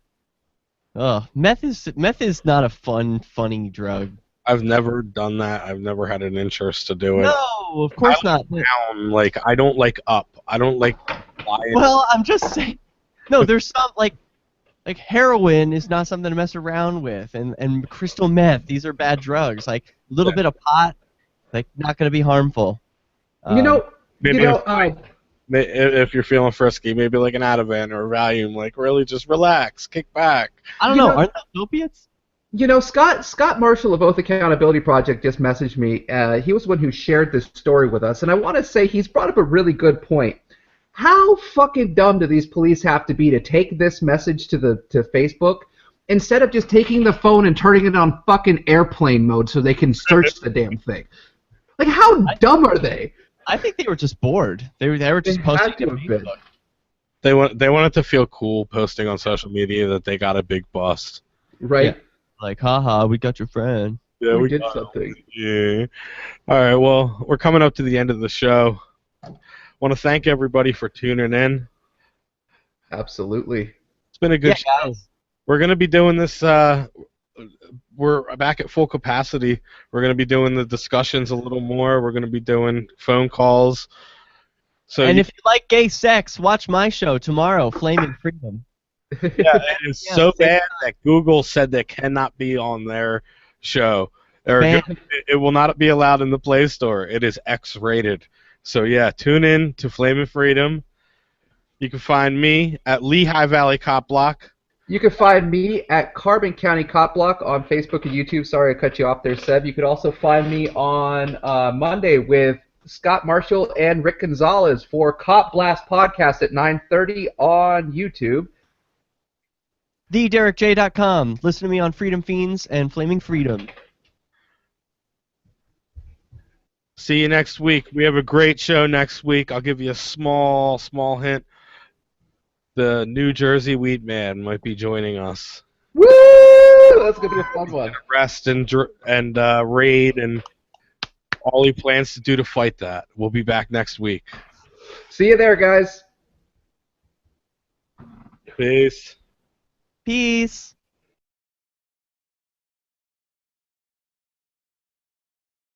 Speaker 1: Meth is not a funny drug.
Speaker 2: I've never done that. I've never had an interest to do it.
Speaker 1: No, of course not.
Speaker 2: Down, like I don't like up. I don't like lying.
Speaker 1: Well, I'm just saying. No, there's some like heroin is not something to mess around with, and crystal meth. These are bad drugs. Like a little bit of pot, like not going to be harmful.
Speaker 2: Maybe if you're feeling frisky, maybe like an Ativan or a Valium, like really just relax, kick back.
Speaker 1: I don't know. Aren't those opiates?
Speaker 3: Scott Marshall of Oath Accountability Project just messaged me. He was the one who shared this story with us, and I want to say he's brought up a really good point. How fucking dumb do these police have to be to take this message to Facebook instead of just taking the phone and turning it on fucking airplane mode so they can search the damn thing? Like, how dumb are they?
Speaker 1: I think they were just bored. They were just posting to Facebook.
Speaker 2: They wanted to feel cool posting on social media that they got a big bust.
Speaker 3: Right.
Speaker 1: Yeah. Like, haha, we got your friend.
Speaker 2: Yeah, we
Speaker 3: did something.
Speaker 2: Yeah. All right, well, we're coming up to the end of the show. Want to thank everybody for tuning in.
Speaker 3: Absolutely.
Speaker 2: It's been a good show.
Speaker 1: Guys.
Speaker 2: We're going to be doing this. We're back at full capacity. We're going to be doing the discussions a little more. We're going to be doing phone calls. So
Speaker 1: And if you like gay sex, watch my show tomorrow, Flaming Freedom.
Speaker 2: yeah, it is so bad that Google said that cannot be on their show. It will not be allowed in the Play Store. It is X-rated. So yeah, tune in to Flaming Freedom. You can find me at Lehigh Valley Cop Block.
Speaker 3: You can find me at Carbon County Cop Block on Facebook and YouTube. Sorry I cut you off there, Seb. You could also find me on Monday with Scott Marshall and Rick Gonzalez for Cop Blast Podcast at 9:30 on YouTube.
Speaker 1: TheDerekJ.com. Listen to me on Freedom Fiends and Flaming Freedom.
Speaker 2: See you next week. We have a great show next week. I'll give you a small hint. The New Jersey Weed Man might be joining us.
Speaker 3: Woo! That's going to be a fun one.
Speaker 2: Arrest and raid and all he plans to do to fight that. We'll be back next week.
Speaker 3: See you there, guys.
Speaker 2: Peace.
Speaker 1: Peace.